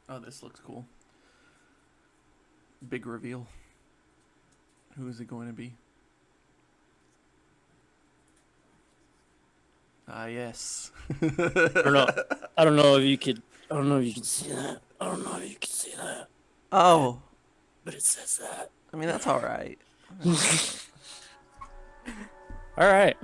Oh, this looks cool. Big reveal. Who is it going to be? Ah, yes. I don't know. I don't know if you could. I don't know if you can see that. I don't know if you can see that. Oh, But it says that. I mean, that's all right. All right.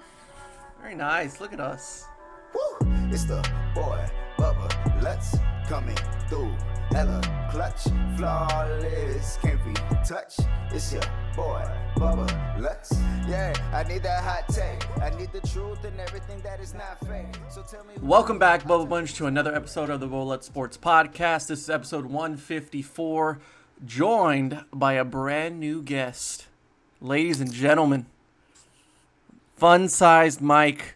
Very nice. Look at us. Woo! It's the boy, Bubba, let's coming through. Hella clutch, flawless, can't be touched. It's your boy, Bubba, let's. Yeah, I need that hot take. I need the truth and everything that is not fake. So tell me. Welcome back, Bubba Bunch, to another episode of the Roulette Sports Podcast. This is episode 154, joined by a brand new guest. Ladies and gentlemen, fun-sized Mikey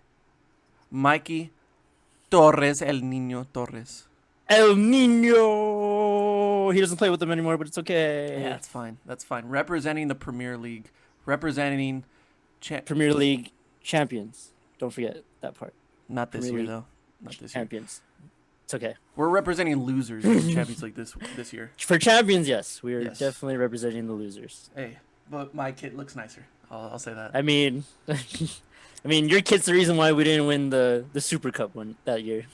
Torres, El Niño Torres. El Nino. He doesn't play with them anymore, but it's okay. Yeah, that's fine. That's fine. Representing the Premier League. Representing... Premier League champions. Don't forget that part. Not this Premier year, League though. Not this year. Champions. It's okay. We're representing losers in Champions League this year. For champions, yes. We are Yes. definitely representing the losers. Hey, but my kit looks nicer. I'll say that. I mean, your kid's the reason why we didn't win the Super Cup one that year.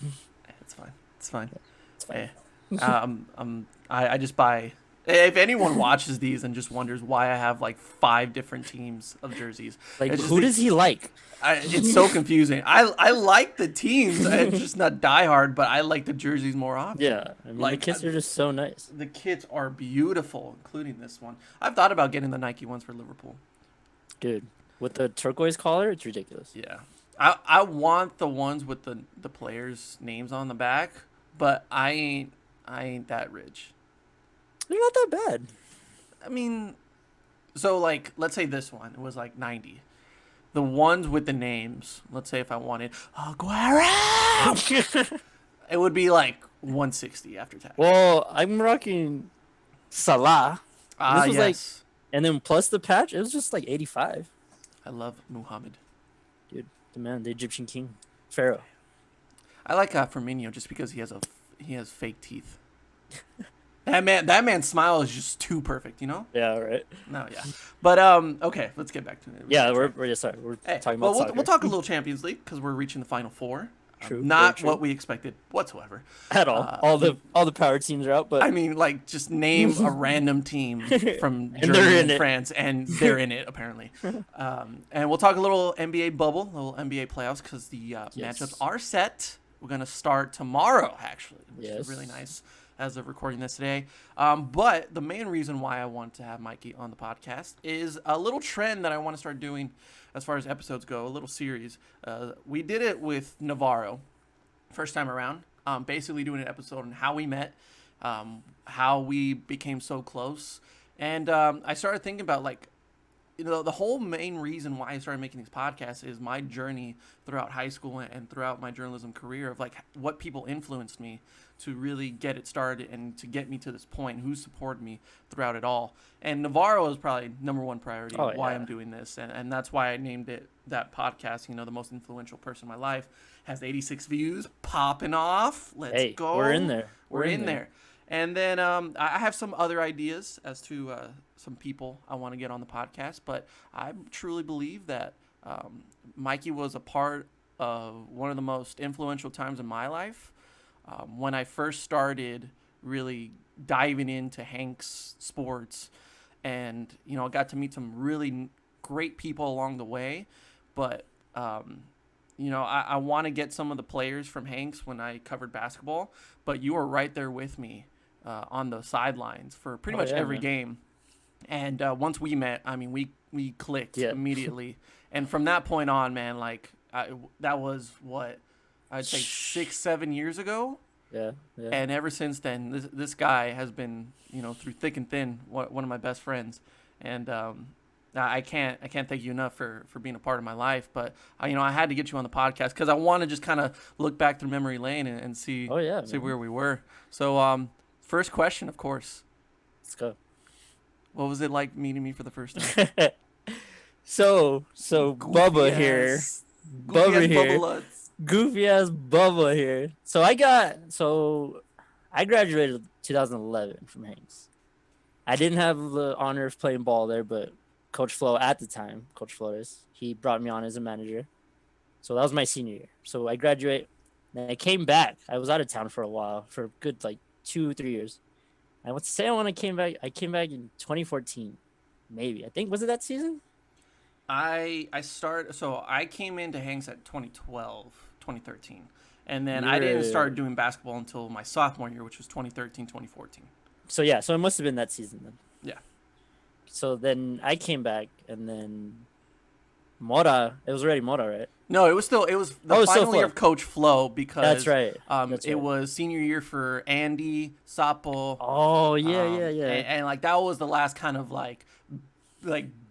It's fine. It's fine. It's fine. Hey, I just buy. If anyone watches these and just wonders why I have like 5 different teams of jerseys, Like, it's just who does he like? it's so confusing. I like the teams. It's just not diehard, but I like the jerseys more often. Yeah, I mean, Like, the kits are just so nice. The kits are beautiful, including this one. I've thought about getting the Nike ones for Liverpool. Dude, with the turquoise collar, it's ridiculous. Yeah, I want the ones with the players' names on the back, but I ain't that rich. They're not that bad. I mean, so like, let's say this one, it was like 90. The ones with the names, let's say if I wanted Aguero, it would be like 160 after tax. Well, I'm rocking Salah. Ah, this was yes. And then plus the patch, it was just like 85. I love Muhammad. Dude, the man, the Egyptian king, Pharaoh. I like Firmino just because he has fake teeth. That man's smile is just too perfect, you know? Yeah, right. No, yeah. But okay, let's get back to it. Yeah, we're talking about soccer. We'll talk a little Champions League because we're reaching the Final Four. True. Not true. what we expected whatsoever. At all. All the power teams are out, but I mean, like, just name a random team from And they're Germany in and it. France, and they're in it, apparently. And we'll talk a little NBA bubble, a little NBA playoffs, because the Yes. matchups are set. We're going to start tomorrow, actually, which is Yes. really nice as of recording this today. But the main reason why I want to have Mikey on the podcast is a little trend that I want to start doing as far as episodes go, a little series. We did it with Navarro first time around, basically doing an episode on how we met, how we became so close. And I started thinking about, like, you know, the whole main reason why I started making these podcasts is my journey throughout high school and throughout my journalism career of, like, what people influenced me to really get it started and to get me to this point, who supported me throughout it all. And Navarro is probably number one priority of why I'm doing this. And that's why I named it that podcast, you know, the most influential person in my life. Has 86 views, popping off. Let's go. We're in there. We're in there. And then I have some other ideas as to some people I want to get on the podcast, but I truly believe that Mikey was a part of one of the most influential times in my life. When I first started really diving into Hank's sports, and, you know, I got to meet some really great people along the way, but you know, I want to get some of the players from Hanks when I covered basketball, but you were right there with me on the sidelines for pretty much every game. And once we met, I mean, we clicked immediately. And from that point on, man, like, that was what, I'd say 6-7 years ago. Yeah. And ever since then, this guy has been, you know, through thick and thin, one of my best friends. And I can't thank you enough for being a part of my life. But you know, I had to get you on the podcast because I want to just kind of look back through memory lane and see where we were. So first question, of course. Let's go. What was it like meeting me for the first time? So Bubba here. Bubba here. Goofy ass Bubba here. So I graduated 2011 from Hanks. I didn't have the honor of playing ball there, but Coach Flo at the time, Coach Flores, he brought me on as a manager. So that was my senior year. So I graduate, and I came back. I was out of town for a while, for a good like 2-3 years. I would say when I came back in 2014, maybe. I think was it that season? So I came into Hanks at 2012, 2013. And then I didn't start doing basketball until my sophomore year, which was 2013, 2014. So yeah, so it must have been that season then. Yeah. So then I came back, and then Mora, it was already Mora, right? No, it was the final year of Coach Flo, because that's right. It was senior year for Andy, Sapo. Oh yeah. And like that was the last kind of like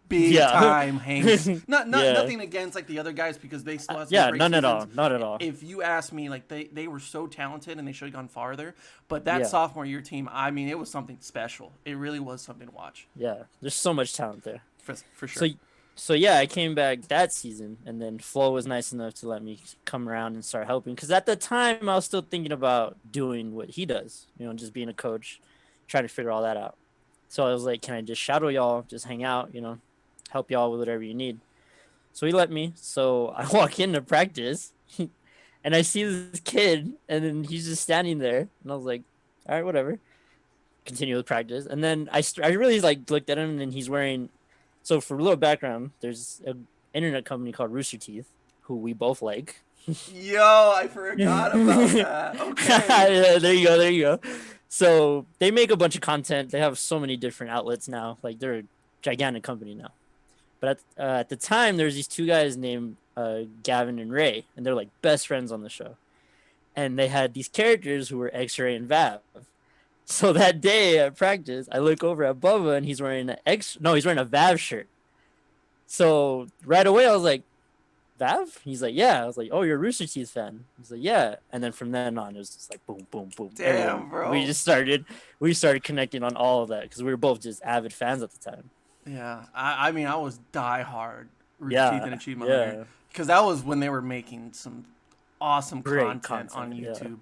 big time Hanks. Nothing against like the other guys, because they still had some great none seasons. not at all. If you ask me, like they were so talented and they should have gone farther. But that sophomore year team, I mean, it was something special. It really was something to watch. Yeah, there's so much talent there. For sure. So yeah, I came back that season, and then Flo was nice enough to let me come around and start helping. Because at the time, I was still thinking about doing what he does, just being a coach, trying to figure all that out. So I was like, can I just shadow y'all, just hang out, help y'all with whatever you need. So he let me. So I walk into practice, and I see this kid, and then he's just standing there, and I was like, all right, whatever. Continue with practice, and then I really looked at him, and he's wearing. So for a little background, there's an internet company called Rooster Teeth, who we both like. Yo, I forgot about that. Okay. Yeah, there you go. So they make a bunch of content. They have so many different outlets now. Like, they're a gigantic company now. But at the time, there's these two guys named Gavin and Ray, and they're like best friends on the show. And they had these characters who were X-Ray and Vav. So that day at practice, I look over at Bubba, and he's wearing he's wearing a Vav shirt. So right away, I was like, Vav? He's like, yeah. I was like, oh, you're a Rooster Teeth fan? He's like, yeah. And then from then on, it was just like boom, boom, boom. Damn, bro. We started connecting on all of that, because we were both just avid fans at the time. Yeah, I mean, I was diehard Rooster Teeth and Achievement Hunter, because that was when they were making some awesome content on YouTube. Yeah.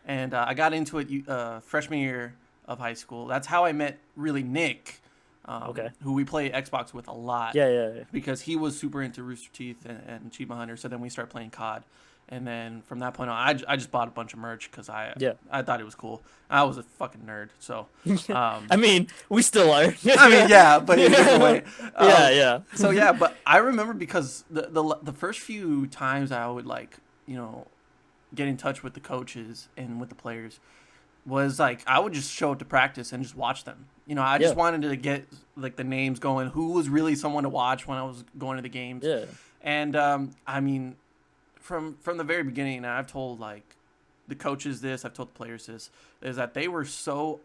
And I got into it freshman year of high school. That's how I met really Nick, who we play Xbox with a lot. Yeah. Because he was super into Rooster Teeth and Achievement Hunter. So then we started playing COD. And then from that point on, I just bought a bunch of merch because I thought it was cool. I was a fucking nerd. So I mean, we still are. I mean, yeah, but in a different way. Yeah. So yeah, but I remember, because the first few times I would get in touch with the coaches and with the players was like I would just show up to practice and just watch them. I just wanted to get like the names going, who was really someone to watch when I was going to the games. Yeah. And I mean, from the very beginning, I've told like the coaches this, I've told the players this, is that they were so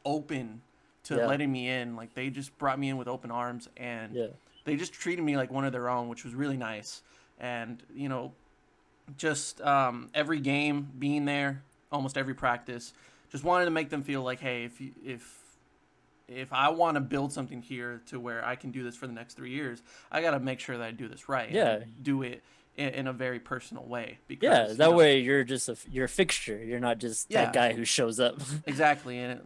open to letting me in. Like, they just brought me in with open arms, and they just treated me like one of their own, which was really nice. And just every game, being there, almost every practice, just wanted to make them feel like, hey, if I want to build something here to where I can do this for the next 3 years, I got to make sure that I do this right. Yeah. And do it in a very personal way. Because, that way you're just you're a fixture. You're not just that guy who shows up. Exactly. And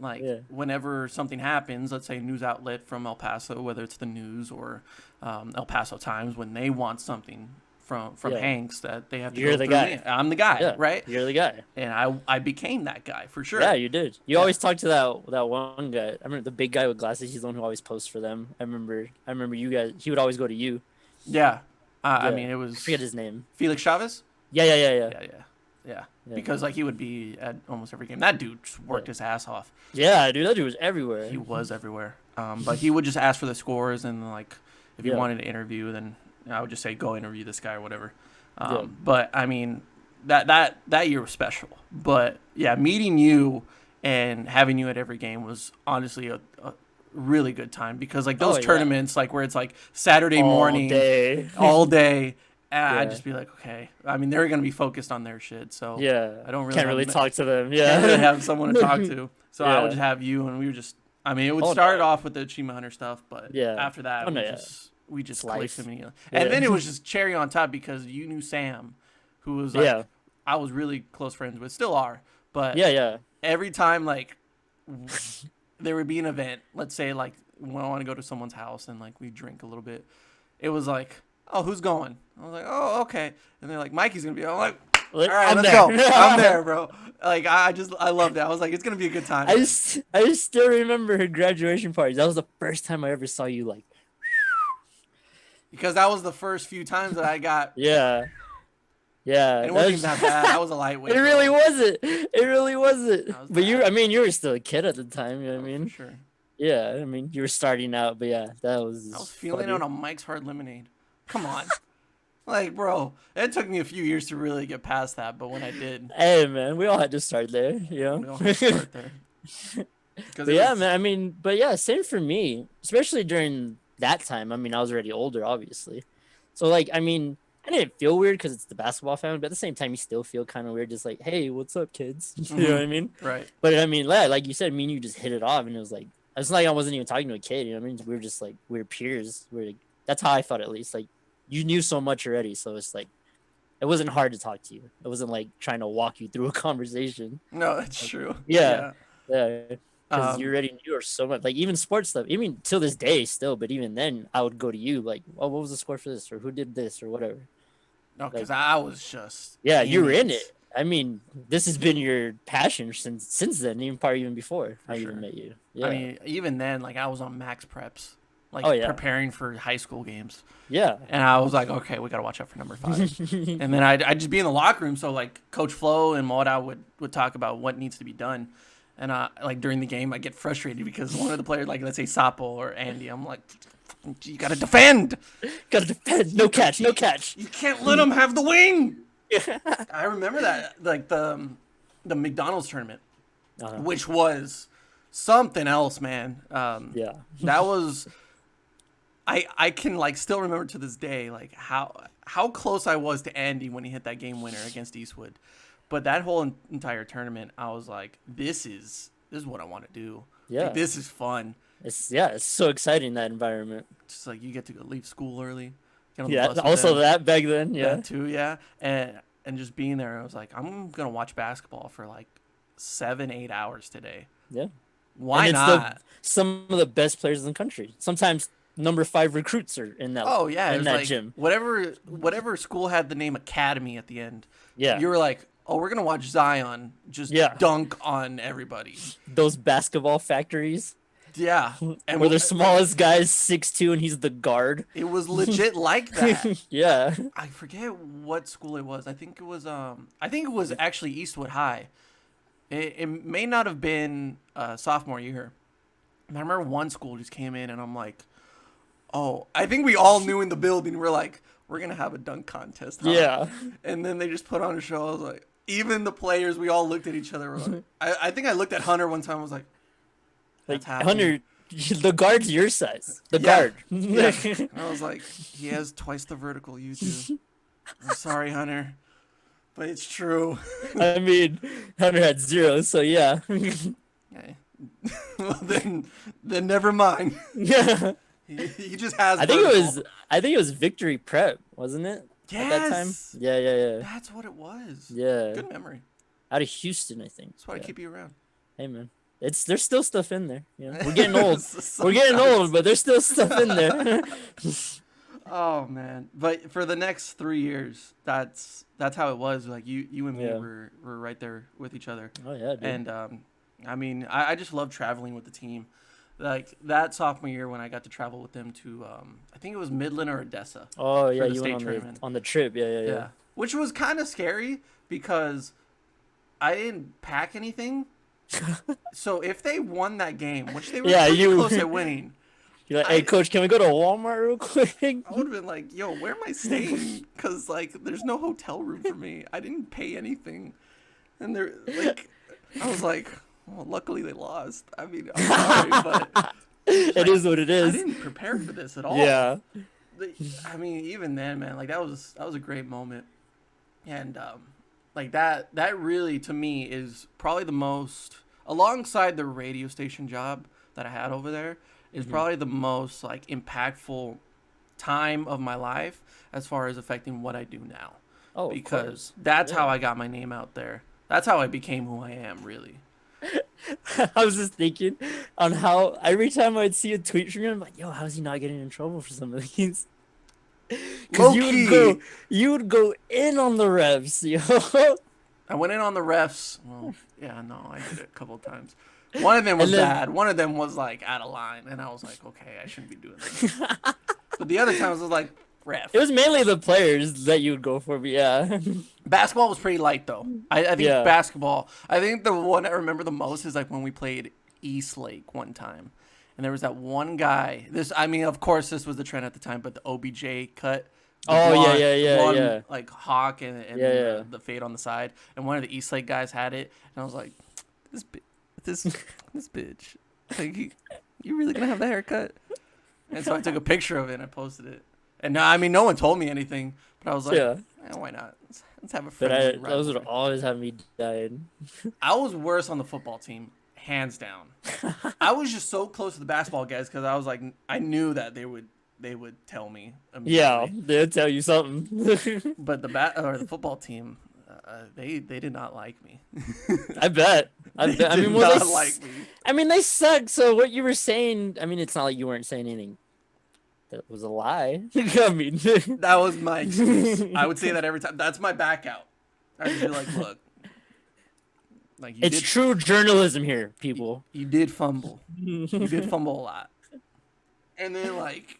whenever something happens, let's say a news outlet from El Paso, whether it's the News or El Paso Times, when they want something from Hanks, that they have to You're go the through guy. me. I'm the guy, right? You're the guy. And I became that guy for sure. Yeah, you did. You always talk to that one guy. I remember the big guy with glasses. He's the one who always posts for them. I remember you guys. He would always go to you. Yeah. I mean, it was. I forget his name. Felix Chavez. Yeah. Because he would be at almost every game. That dude just worked his ass off. Yeah, dude, that dude was everywhere. He was everywhere. But he would just ask for the scores, and like if you wanted to interview, then I would just say go interview this guy or whatever. But I mean, that year was special. But yeah, meeting you and having you at every game was honestly a really good time, because like those tournaments, like where it's like Saturday morning, all day. I'd just be like, okay. I mean, they're gonna be focused on their shit, so I don't really can't really talk to them. Can't really have someone to talk to. So I would just have you, and we were just. I mean, it would start off with the Achievement Hunter stuff, but after that, we just clicked immediately. And then it was just cherry on top, because you knew Sam, who was like, I was really close friends with, still are. But Yeah. every time like there would be an event, let's say like when I want to go to someone's house and like we drink a little bit, it was like, oh, who's going? I was like, oh, okay. And they're like, Mikey's gonna be. I'm like, all right, I'm let's there. go. I'm there, bro. Like I loved it. I was like, it's gonna be a good time. I just still remember her graduation parties. That was the first time I ever saw you like. Because that was the first few times that I got. Yeah. And it wasn't even that bad. I was a lightweight. It really wasn't. It really wasn't. That was But bad. I mean, you were still a kid at the time. You know what I Oh, mean? for sure. Yeah. I mean, you were starting out, but yeah, that was. I was feeling funny. it on a Mike's Hard Lemonade. Come on. Like, bro, it took me a few years to really get past that, but when I did, Hey, man, we all had to start there, you know? we all had to start there. 'Cause But it yeah, was- man, I mean, but yeah, same for me, especially during that time. I mean, I was already older, obviously. So, like, I mean, I didn't feel weird because it's the basketball family, but at the same time, you still feel kind of weird, just like, hey, what's up, kids? You know what I mean? Right. But I mean, like you said, me and you just hit it off, and it was like, it's like I wasn't even talking to a kid, you know what I mean? We were just like, we were peers. That's how I felt, at least. Like, you knew so much already, so it's like, it wasn't hard to talk to you. It wasn't like trying to walk you through a conversation. No, that's true. Yeah. Yeah. Because Um, you already knew her so much, like even sports stuff, even till this day still, but even then I would go to you like, oh, what was the score for this, or who did this, or whatever. No, because I was just. Yeah, you were in it. it. I mean, this has been your passion since then, even probably even before I sure. even met you. Yeah. I mean, even then, like I was on max preps, like Oh, yeah. preparing for high school games, yeah. and I was like, okay, we gotta watch out for number 5. And then I'd just be in the locker room, so like Coach Flo and Mora would talk about what needs to be done. And like during the game, I get frustrated because one of the players, like let's say Sapo or Andy, I'm like, you gotta defend. Gotta defend. No catch. No catch. You can't let them have the wing. I remember that, like the McDonald's tournament, Uh-huh. which was something else, man. Yeah. That was. I can like still remember to this day like how close I was to Andy when he hit that game winner against Eastwood. But that whole entire tournament, I was like, this is what I want to do. Yeah. Like, this is fun. It's so exciting, that environment. Just like you get to go leave school early. Get on the Yeah. bus with Also them. that back then. Yeah. That too, yeah. And just being there, I was like, I'm gonna watch basketball for like 7-8 hours today. Yeah. Why And it's not? some of the best players in the country. Sometimes number 5 recruits are in that. Oh yeah, in it's that like gym. whatever school had the name Academy at the end. Yeah. You were like, oh, we're gonna watch Zion just Yeah. dunk on everybody. Those basketball factories Yeah, and where the smallest guy's 6'2" and he's the guard. it was legit like that. Yeah. I forget what school it was. I think it was actually Eastwood High. It may not have been sophomore year. And I remember one school just came in, and I'm like, oh, I think we all knew in the building. We're like, we're gonna have a dunk contest. Huh? Yeah. And then they just put on a show. I was like, even the players, we all looked at each other. We're like, I think I looked at Hunter one time. I was like, Like that's happening. Hunter, the guard's your size. The Yeah. guard. Yeah. And I was like, he has twice the vertical you do. I'm sorry, Hunter, but it's true. I mean, Hunter had 0, so yeah. Okay. Well, then never mind. Yeah. He just has. I think vertical. it was Victory Prep, wasn't it? At that time? Yes. Yeah. That's what it was. Yeah. Good memory. Out of Houston, I think. That's why I Yeah. keep you around. Hey man. There's still stuff in there. You know? We're getting old. Sometimes. We're getting old, but there's still stuff in there. Oh man! But for the next 3 years, that's how it was. Like you and me Yeah. were right there with each other. Oh yeah, dude. And I mean, I just love traveling with the team. Like that sophomore year when I got to travel with them to, I think it was Midland or Odessa. Oh yeah, the you state went tournament. on the trip. Yeah. Yeah. Which was kind of scary because I didn't pack anything. So if they won that game, which they were Yeah, pretty you- close at winning, You're like, hey coach, can we go to Walmart real quick? I would have been like, yo, where am I staying? Because, like, there's no hotel room for me. I didn't pay anything. And they're, like, I was like, well, luckily they lost. I mean, I'm sorry, but It is what it I is. didn't prepare for this at all. Yeah. I mean, even then, man, like, that was a great moment. And, like, that really, to me, is probably the most, alongside the radio station job that I had over there, is probably the most, like, impactful time of my life as far as affecting what I do now. Oh, because that's Yeah. how I got my name out there. That's how I became who I am, really. I was just thinking on how every time I'd see a tweet from you, I'm like, yo, how's he not getting in trouble for some of these? Because Low key, you would go in on the refs, yo. I went in on the refs. Well, yeah, no, I did it a couple of times. One of them was And then- bad. One of them was like out of line, and I was like, okay, I shouldn't be doing this. But the other times was like, ref. It was mainly the players that you would go for, but yeah. Basketball was pretty light though. I think Yeah. basketball. I think the one I remember the most is like when we played East Lake one time, and there was that one guy. I mean, of course, this was the trend at the time, but the OBJ cut. The Oh, blonde- yeah, the blonde, yeah. Like hawk and Yeah, then yeah. The fade on the side, and one of the East Lake guys had it, and I was like, this bitch, like you really gonna have that haircut? And so I took a picture of it and I posted it. And no, I mean, no one told me anything, but I was like, Yeah. why not? Let's have a But friendly those would rivalry. always have me dying. I was worse on the football team, hands down. I was just so close to the basketball guys because I was like, I knew that they would tell me. Yeah, immediately. they'll tell you something. But the football team, they did not like me. I bet. I They bet. I did mean, well, not like me. I mean, they suck. So what you were saying, I mean, it's not like you weren't saying anything. That was a lie. I mean, That was my excuse. I would say that every time. That's my back out. I'd just be like, look, like you it's did, true journalism here, people. you did fumble. You did fumble a lot. And then like,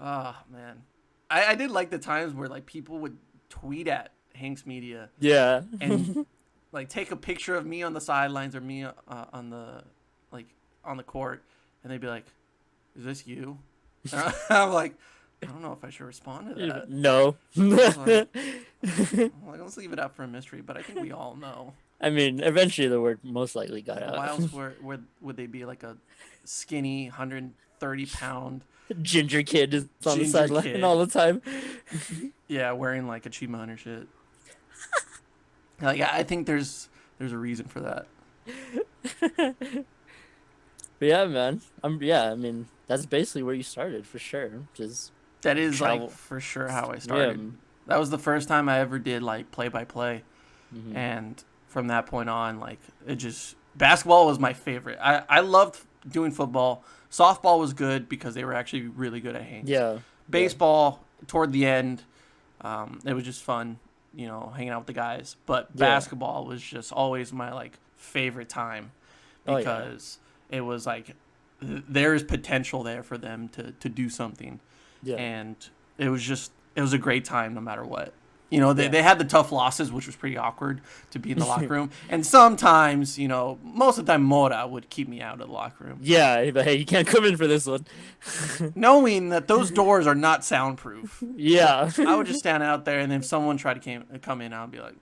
oh man, I did like the times where like people would tweet at Hanks Media Yeah. and like take a picture of me on the sidelines or me on the court, and they'd be like, "Is this you?" And I'm like, I don't know if I should respond to that. No. Like, let's leave it out for a mystery, but I think we all know. I mean, eventually the word most likely got Why out. else would they be like a skinny 130-pound, Ginger kid is on the Ginger sideline kid. all the time. yeah, wearing like achievement hunter shit? Like I think there's a reason for that. But yeah, man. I mean, that's basically where you started for sure. Just That is Travel. like for sure how I started. Yeah. That was the first time I ever did like play by play, Mhm. and from that point on, like it just basketball was my favorite. I loved doing football. Softball was good because they were actually really good at Hanks. Yeah. Baseball toward the end, it was just fun, hanging out with the guys. But Yeah. basketball was just always my like favorite time Oh, yeah. because it was like there is potential there for them to do something, Yeah. and it was a great time no matter what. They Yeah. had the tough losses, which was pretty awkward to be in the locker room. And sometimes, most of the time Mora would keep me out of the locker room, Yeah, but hey, you can't come in for this one. knowing that those doors are not soundproof. Yeah. I would just stand out there, and if someone tried to come in, I would be like,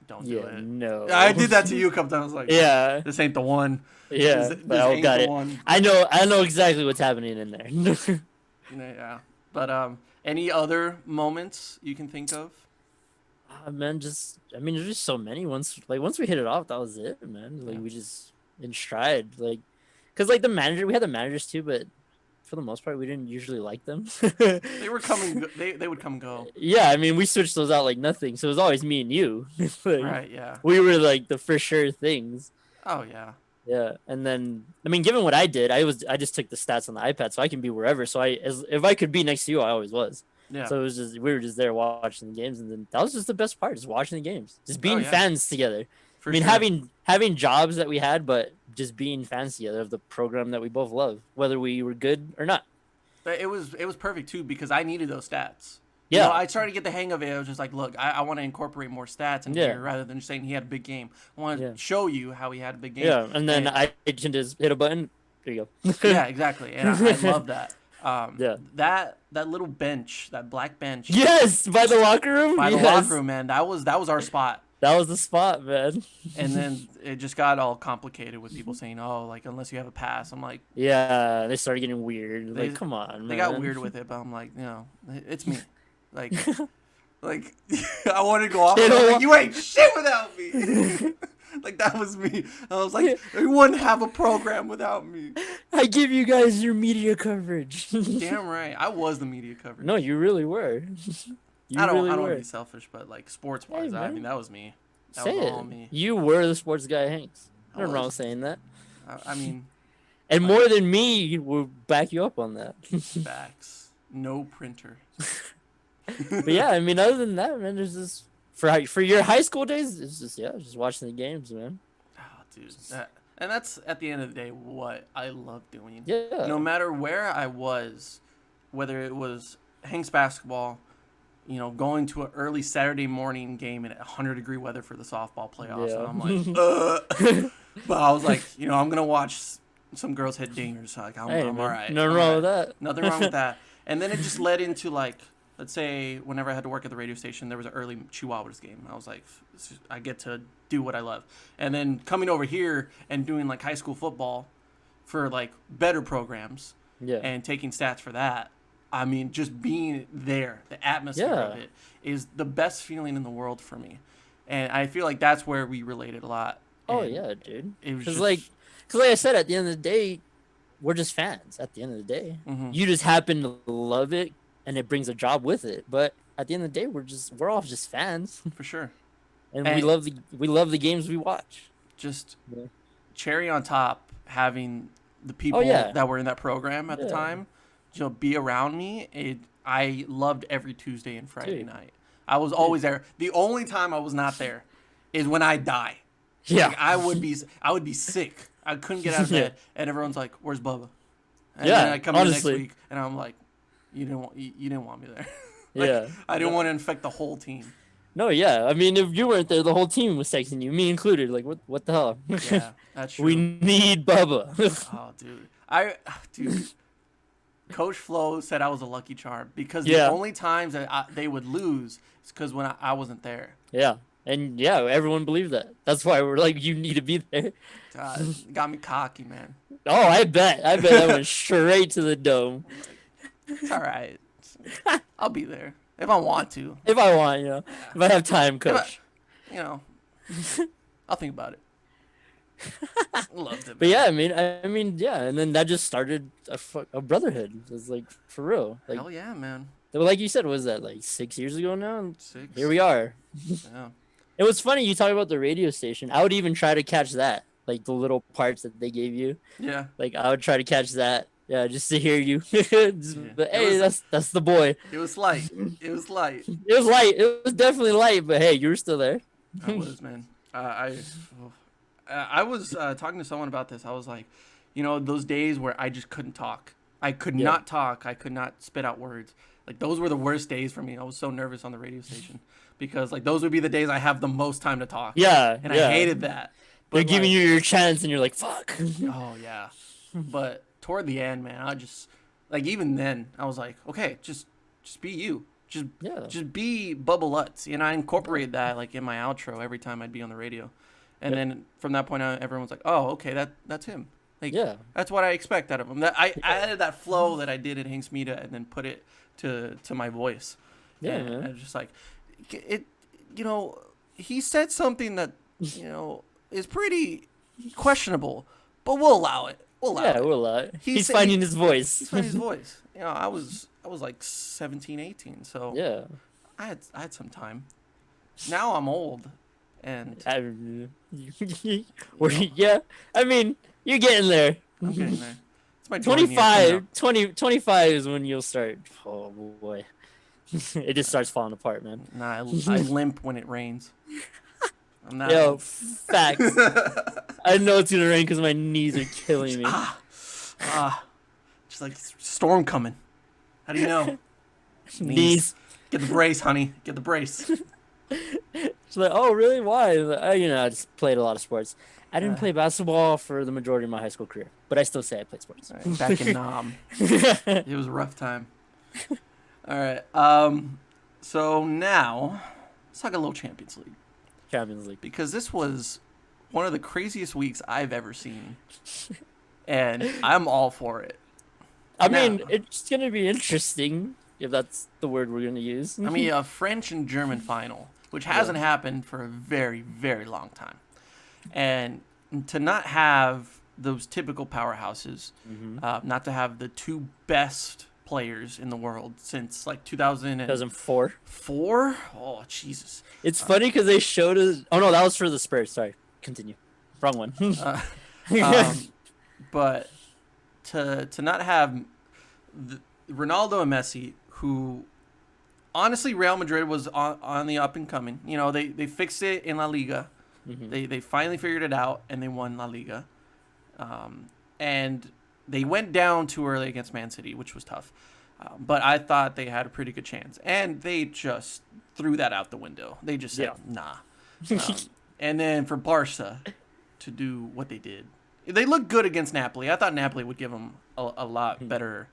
don't do Yeah, it. no. I did that to you a couple times. Like, Yeah. this ain't the one. Yeah. This But I ain't got the it. one. I know exactly what's happening in there. Yeah. But any other moments you can think of? Man, there's just so many. Once we hit it off, that was it, man. Like Yeah. we just in stride, cause like we had the managers too, but for the most part, we didn't usually like them. They were coming. They would come and go. Yeah, I mean, we switched those out like nothing, so it was always me and you. Like, Right. Yeah. we were like the for sure things. Oh yeah. Yeah, and then I mean, given what I did, I just took the stats on the iPad, so I can be wherever. So if I could be next to you, I always was. Yeah. So it was just we were just there watching the games, and then that was just the best part, just watching the games, just being yeah. fans together. For I mean, sure. having jobs that we had, but just being fans together of the program that we both love, whether we were good or not. But it was perfect too because I needed those stats. Yeah. I started to get the hang of it. I was just like, look, I want to incorporate more stats in Yeah. here rather than just saying he had a big game. I want to Yeah. show you how he had a big game. Yeah, and then I can just hit a button. There you go. Yeah, exactly. And I love that. Yeah. That little bench, that black bench Yes, by the locker room. by the Yes. locker room, man, that was our spot. That was the spot, man. And then it just got all complicated with people saying, "Oh, like unless you have a pass." I'm like, Yeah, they started getting weird. They- Like, come on, man. they got weird with it, but I'm like, it's me. Like, I wanted to go off. You And I was know like, you ain't shit without me. Like that was me. I was like, we wouldn't have a program without me. I give you guys your media coverage. Damn right, I was the media coverage. No, you really were. I don't really want to were. be selfish, but like sports wise, Hey, I man. mean that was me. That Say was it. all me. You were the sports guy, Hanks. I Nothing wrong was. with saying that. I mean, And like, more than me will back you up on that. facts. No printer. But yeah, I mean, other than that, man, there's this for your high school days. It's just watching the games, man. Oh, dude. And that's at the end of the day what I love doing. Yeah. No matter where I was, whether it was Hanks basketball, going to an early Saturday morning game in 100-degree weather for the softball playoffs, Yeah. and I'm like, but I was like, I'm gonna watch some girls hit dingers. So like, I'm Hey, all man, right. nothing I'm wrong all with right. that. Nothing wrong with that. And then it just led into like, let's say whenever I had to work at the radio station, there was an early Chihuahuas game. I was like, I get to do what I love. And then coming over here and doing like high school football for like better programs Yeah. and taking stats for that. I mean, just being there, the atmosphere of Yeah. it is the best feeling in the world for me. And I feel like that's where we related a lot. Oh And yeah, dude. It was Because just, like I said, at the end of the day, we're just fans. At the end of the day, Mhm. you just happen to love it, and it brings a job with it. But at the end of the day, we're all just fans, for sure. and And- we love the games we watch. Just Yeah. cherry on top, having the people yeah. that were in that program at the Yeah. time, be around me. I loved every Tuesday and Friday Dude. night. I was always there. The only time I was not there is when I die. Yeah. Like, I would be sick. I couldn't get out of Yeah. bed, and everyone's like, "Where's Bubba?" And Yeah, then I come in honestly. next week, and I'm like, "You didn't want me there." Like, Yeah. I didn't want to infect the whole team. No, yeah. I mean, if you weren't there, the whole team was texting you, me included. Like, what the hell? Yeah, that's true. We need Bubba. Oh, dude. Coach Flo said I was a lucky charm because Yeah. the only times that they would lose is because when I wasn't there. Yeah. And yeah, everyone believed that. That's why we're like, you need to be there. Got me cocky, man. Oh, I bet that went straight to the dome. It's all right. I'll be there if I want to. If I want, if I have time, If I- coach. I'll think about it. Loved it. But man. yeah, I mean, yeah, and then that just started a brotherhood. It's like for real. Like, Hell yeah, man. like you said, was that like 6 years ago now? And 6. here we are. Yeah. It was funny you talk about the radio station. I would even try to catch that, like the little parts that they gave you. Yeah. Like I would try to catch that. Yeah, just to hear you. But hey, that's the boy. It was light. It was light. It was light. It was definitely light, but hey, you were still there. I was, man. I was talking to someone about this. I was like, those days where I just couldn't talk. I could Yeah. not talk. I could not spit out words. Like, those were the worst days for me. I was so nervous on the radio station because, like, those would be the days I have the most time to talk. Yeah, And yeah. I hated that. They're But, giving like, you your chance, and you're like, "Fuck." Oh, yeah. But toward the end, man, I just, like, even then, I was like, okay, just be you. Yeah. Just be Bubba Lutz. And I incorporate that, like, in my outro every time I'd be on the radio. And then from that point on, everyone was like, oh, okay, that's him. Like, Yeah. that's what I expect out of him. I added that flow that I did at Hanks Media and then put it to my voice. Yeah, and man. I was just like, he said something that, is pretty questionable, but we'll allow it. We'll allow Yeah, it. we'll allow it. He He's said- finding his voice. He's finding his voice. I was like 17, 18, so Yeah. I had some time. Now I'm old, and Yeah. I mean, you're getting there. I'm getting there. It's my Jordan year coming 25 is when you'll start. Oh boy. It just starts falling apart, man. up. Nah, I limp when it rains. I'm not. Yo, facts. I know it's gonna rain because my knees are killing me. Just like storm coming. How do you know? Knees. Get the brace, honey. Get the brace. It's like, oh really? Why? I just played a lot of sports. I didn't play basketball for the majority of my high school career, but I still say I played sports. All right, back in Nam. It was a rough time. All right. So now let's talk a little Champions League Champions League. because this was one of the craziest weeks I've ever seen, and I'm all for it. I Now- mean, it's gonna be interesting if that's the word we're gonna use. I mean, a French and German final, which hasn't happened for a very, very long time. And to not have those typical powerhouses, not to have the two best players in the world since like 2004. 2004. Oh Jesus! It's funny because they showed us. Oh no, that was for the Spurs. Sorry, continue. Wrong one. But to not have Ronaldo and Messi, who honestly Real Madrid was on the up and coming. You know, they fixed it in La Liga. Mm-hmm. They finally figured it out and they won La Liga. And they went down too early against Man City, which was tough. But I thought they had a pretty good chance, and they just threw that out the window. They just said, "Nah." And then for Barca to do what they did, they looked good against Napoli. I thought Napoli would give them a lot better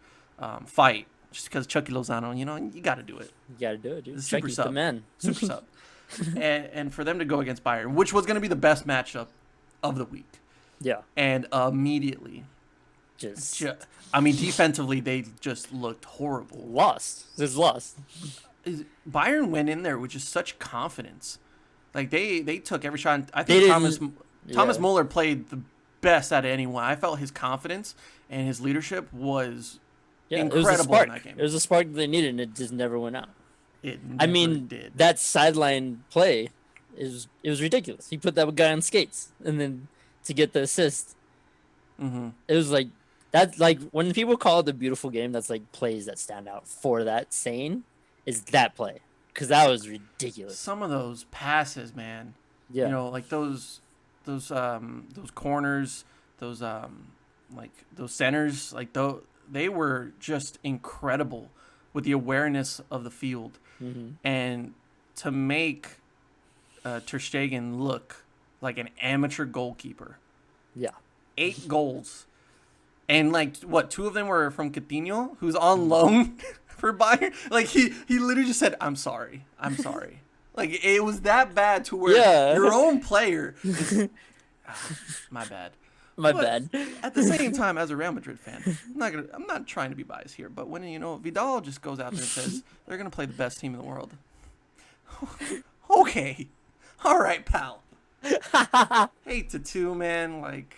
fight, just because Chucky Lozano, you know, you got to do it. You gotta do it, dude. Super Chucky's sub. the man. Super sub. And for them to go against Bayern, which was going to be the best matchup of the week, Yeah. and immediately, I mean, defensively, they just looked horrible. Lost. Just lost. Bayern went in there with just such confidence. Like, they took every shot. I They think didn't- Thomas Muller played the best out of anyone. I felt his confidence and his leadership was It was a incredible spark. in that game. It was a spark that they needed, and it just never went out. It I never mean, did. that sideline play it was ridiculous. He put that guy on skates, and then to get the assist, it was like that. Like when people call it the beautiful game, that's like plays that stand out for that saying is that play because that was ridiculous. Some of those passes, man. Yeah, You know, like those corners, those centers, like they were just incredible with the awareness of the field, and to make Ter Stegen look like an amateur goalkeeper. yeah. 8 goals, and like what 2 of them were from Coutinho, who's on loan for Bayern. Like he literally just said, "I'm sorry." Like it was that bad to where your own player is, my bad. My But bad. At the same time, as a Real Madrid fan, I'm not trying to be biased here, but when Vidal just goes out there and says they're gonna play the best team in the world. Okay, all right, pal. 8-2, man. Like,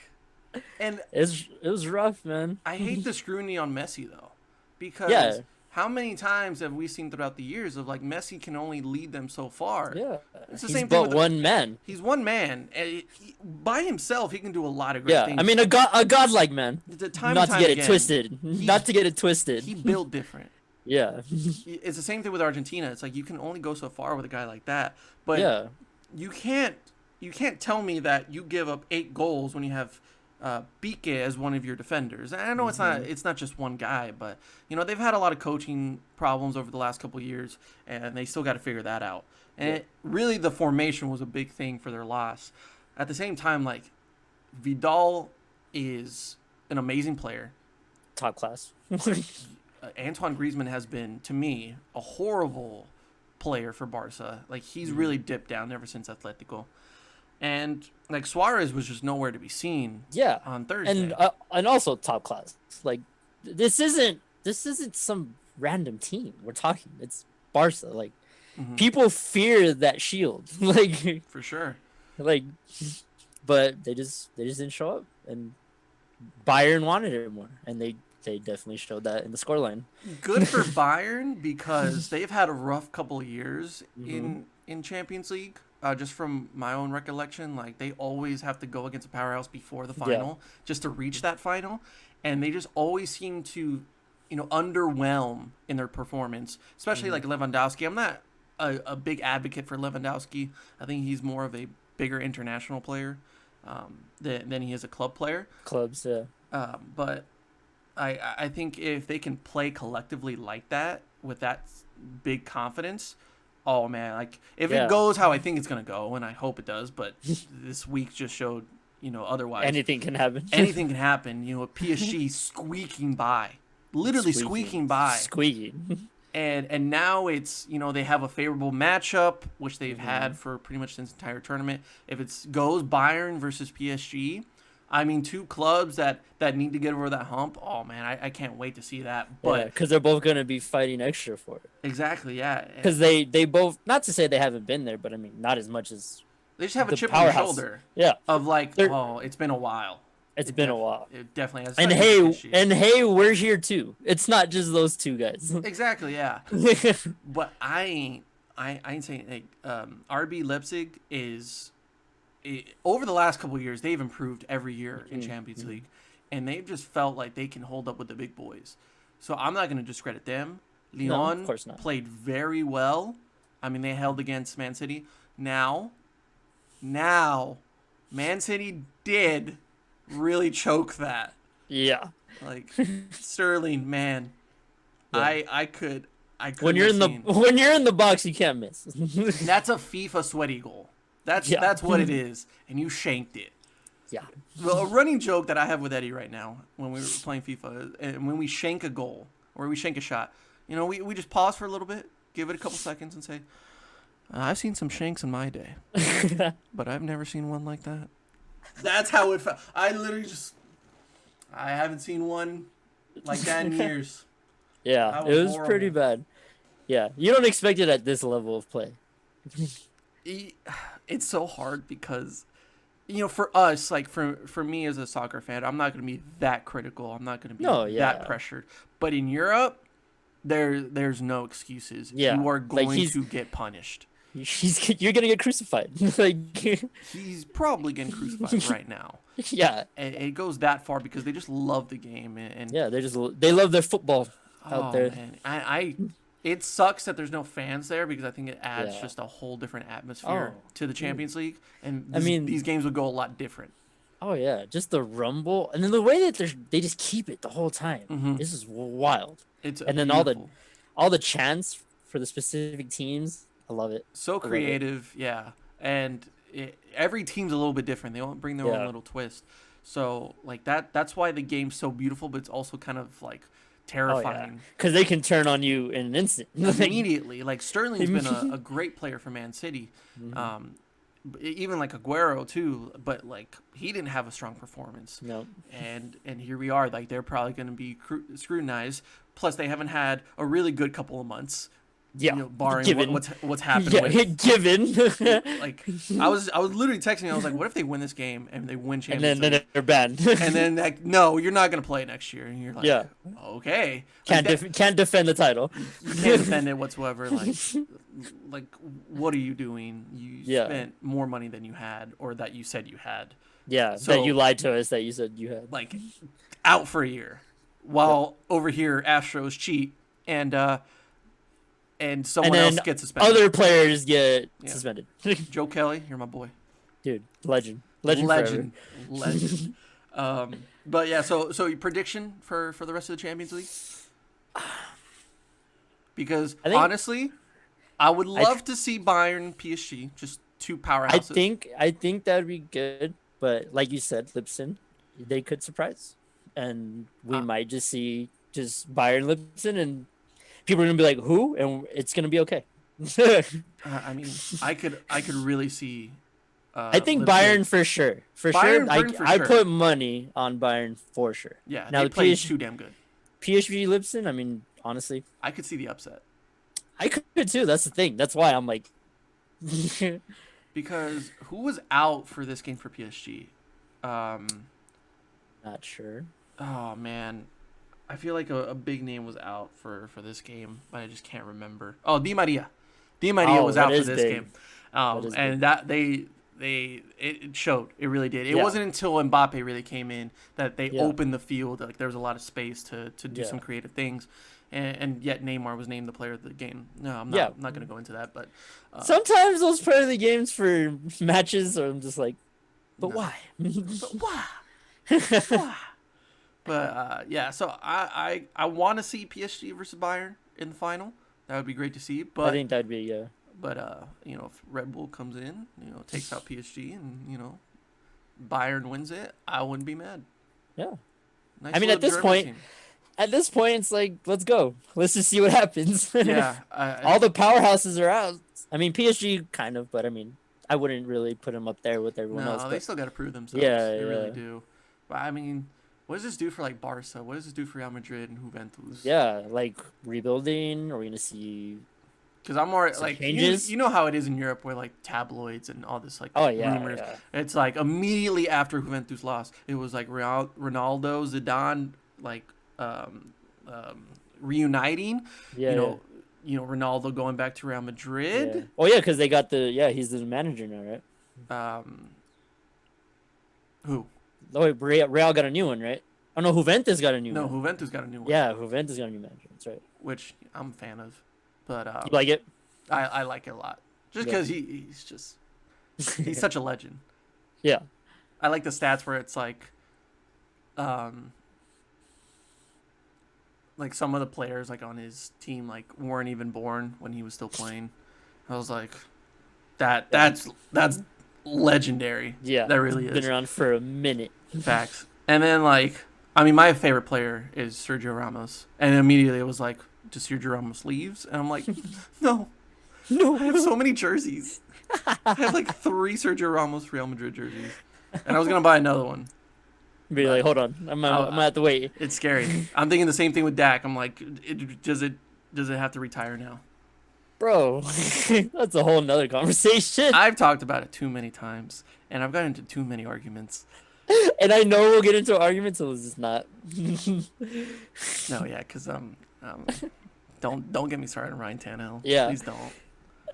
and It was rough, man. I hate the scrutiny on Messi though, because Yeah. how many times have we seen throughout the years of like Messi can only lead them so far? Yeah, It's the he's same thing but with one man. He's one man, and by himself he can do a lot of great Yeah, things. I mean a godlike man. The time Not and to time get again, it twisted. Not to get it twisted. he built different. Yeah. It's the same thing with Argentina. It's like you can only go so far with a guy like that, but Yeah. you can't tell me that you give up 8 goals when you have Pique as one of your defenders. And I know it's not just one guy, but they've had a lot of coaching problems over the last couple of years, and they still got to figure that out. And really, the formation was a big thing for their loss. At the same time, like Vidal is an amazing player. Top class. Antoine Griezmann has been, to me, a horrible player for Barca. Like, he's really dipped down ever since Atletico. And, like, Suarez was just nowhere to be seen on Thursday. And also top class. Like, this isn't some random team we're talking. It's Barca. Like, people fear that shield. Like, for sure. Like, but they just didn't show up. And Bayern wanted it more. And they definitely showed that in the scoreline. Good for Bayern because they've had a rough couple of years in Champions League. Just from my own recollection, like they always have to go against a powerhouse before the final just to reach that final, and they just always seem to, underwhelm in their performance. Especially like Lewandowski. I'm not a big advocate for Lewandowski. I think he's more of a bigger international player than he is a club player. Clubs, yeah. But I think if they can play collectively like that with that big confidence. Oh man, like if it goes how I think it's gonna go, and I hope it does, but this week just showed, otherwise. Anything can happen. Anything can happen. A PSG squeaking by, literally squeaking by. Squeaking. And now it's they have a favorable matchup, which they've had for pretty much this entire tournament. If it goes Bayern versus PSG. I mean, 2 clubs that need to get over that hump. Oh, man, I can't wait to see that. But because they're both going to be fighting extra for it. Exactly, yeah. Because they both, not to say they haven't been there, but I mean, not as much as they just have a chip on powerhouse. their shoulder. Yeah. Of like, it's been a while. It's been a while. It definitely has. And especially with PSG. hey, we're here too. It's not just those two guys. Exactly, yeah. But I ain't saying like RB Leipzig is over the last couple of years they've improved every year in Champions League, and they've just felt like they can hold up with the big boys. So I'm not going to discredit them. Lyon of course not. played very well. I mean, they held against Man City. Now, Man City did really choke that. Yeah. Like Sterling, man, Yeah. I could When you're in the box, you can't miss. That's a FIFA sweaty goal. That's what it is, and you shanked it. Yeah. Well, a running joke that I have with Eddie right now when we were playing FIFA, and when we shank a goal or we shank a shot, we just pause for a little bit, give it a couple seconds, and say, "I've seen some shanks in my day, but I've never seen one like that." That's how it felt. I haven't seen one like that in years. Yeah, That it was horrible. pretty bad. Yeah, you don't expect it at this level of play. It's so hard because, for us, like for me as a soccer fan, I'm not going to be that critical. I'm not going to be that pressured. But in Europe, there's no excuses. Yeah, You are like going to get punished. You're gonna get crucified. Like, He's probably getting crucified right now. yeah, And it goes that far because they just love the game. And yeah, they love their football out there. Man. It sucks that there's no fans there because I think it adds just a whole different atmosphere to the Champions League. And these games would go a lot different. Oh yeah, just the rumble, and then the way that they just keep it the whole time. Mm-hmm. This is wild. And then all the chants for the specific teams. I love it. So creative, yeah. And every team's a little bit different. They all bring their own little twist. So like that's why the game's so beautiful, but it's also kind of like terrifying. Because they can turn on you in an instant. Immediately. Like Sterling's been a great player for Man City. Even like Aguero too, but like he didn't have a strong performance. No. And here we are. Like they're probably going to be scrutinized. Plus they haven't had a really good couple of months. Yeah, barring what's happened. Yeah, given. Like I was literally texting. I was like, "What if they win this game and they win Champions League?" And then they're banned. And then like, no, you're not gonna play next year. And you're like, okay, can't defend the title. You can't defend it whatsoever. Like, what are you doing? You spent more money than you had, or that you said you had. Yeah, so, that you lied to us that you said you had. Like, out for a year, while over here Astros cheat and someone else gets suspended. Other players get suspended. Joe Kelly, you're my boy. Dude, legend. Legend. But yeah, so your prediction for the rest of the Champions League? Because honestly, I would love to see Bayern PSG, just two powerhouses. I think that'd be good, but like you said, Lipson, they could surprise. And we might just see Bayern Lipson, and people are gonna be like, "Who?" and it's gonna be okay. I mean, I could really see. I think Bayern for sure. I put money on Bayern for sure. Yeah, now they played too damn good. PSG Lipson. I mean, honestly, I could see the upset. I could too. That's the thing. That's why I'm like. Because who was out for this game for PSG? Not sure. Oh man, I feel like a big name was out for this game, but I just can't remember. Oh, Di Maria. Di Maria was out for this game, and it showed. It really did. It wasn't until Mbappe really came in that they opened the field. Like there was a lot of space to do some creative things, and yet Neymar was named the player of the game. No, I'm not going to go into that. But sometimes those player of the games for matches are just like, why? But why? Why? But yeah, so I want to see PSG versus Bayern in the final. That would be great to see. But I think that'd be But if Red Bull comes in, takes out PSG, and Bayern wins it, I wouldn't be mad. Yeah. Nice I mean, at this point, it's like, let's go. Let's just see what happens. Yeah. All the powerhouses are out. I mean, PSG kind of, but I mean, I wouldn't really put them up there with everyone else. No, they still got to prove themselves. Yeah, they really do. But I mean, what does this do for like Barca? What does this do for Real Madrid and Juventus? Yeah, like rebuilding. Are we gonna see Because I'm more So like changes? you know how it is in Europe where like tabloids and all this like Oh, yeah, rumors. yeah. It's like immediately after Juventus lost, it was like Ronaldo, Zidane, like reuniting. Yeah, Ronaldo going back to Real yeah. Madrid. Oh yeah, because they got he's the manager now, right? Who? Oh wait, Real got a new one, right? Oh no, Juventus got a new No, one. Juventus got a new one. Yeah, Juventus got a new manager. That's right. Which I'm a fan of, but You like it? I like it a lot just Yeah. because he's such a legend. Yeah. I like the stats where it's like some of the players like on his team like weren't even born when he was still playing. I was like, that's legendary. Yeah. That really Been is. around for a minute. Facts. And then like, I mean, my favorite player is Sergio Ramos, and immediately it was like, just Sergio Ramos leaves, and I'm like, no, No. I have so many jerseys. I have like 3 Sergio Ramos Real Madrid jerseys, and I was gonna buy another one. Be like, hold on, I'm gonna have to wait. It's scary. I'm thinking the same thing with Dak. I'm like, does it have to retire now? Bro, that's a whole nother conversation. I've talked about it too many times, and I've gotten into too many arguments. And I know we'll get into arguments, so it's just not. No, yeah, because don't get me started on Ryan Tannehill. Yeah. Please don't.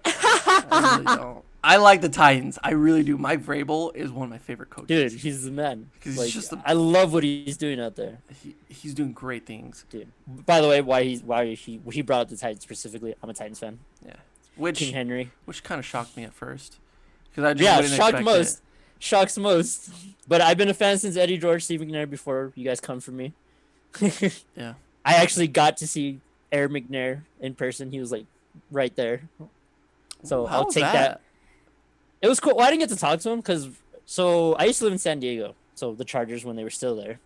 I really don't. I like the Titans. I really do. Mike Vrabel is one of my favorite coaches. Dude, he's the man. 'Cause he's Like, just I love what he's doing out there. He's doing great things. Dude. By the way, why he brought up the Titans specifically? I'm a Titans fan. Yeah. Which King Henry. kind of shocked me at first. Because I just wouldn't shocked expect most. Shocks most. But I've been a fan since Eddie George, Steve McNair before you guys come for me. Yeah. I actually got to see Air McNair in person. He was like right there. So How I'll was take that. It was cool. Well, I didn't get to talk to him because I used to live in San Diego. So the Chargers when they were still there.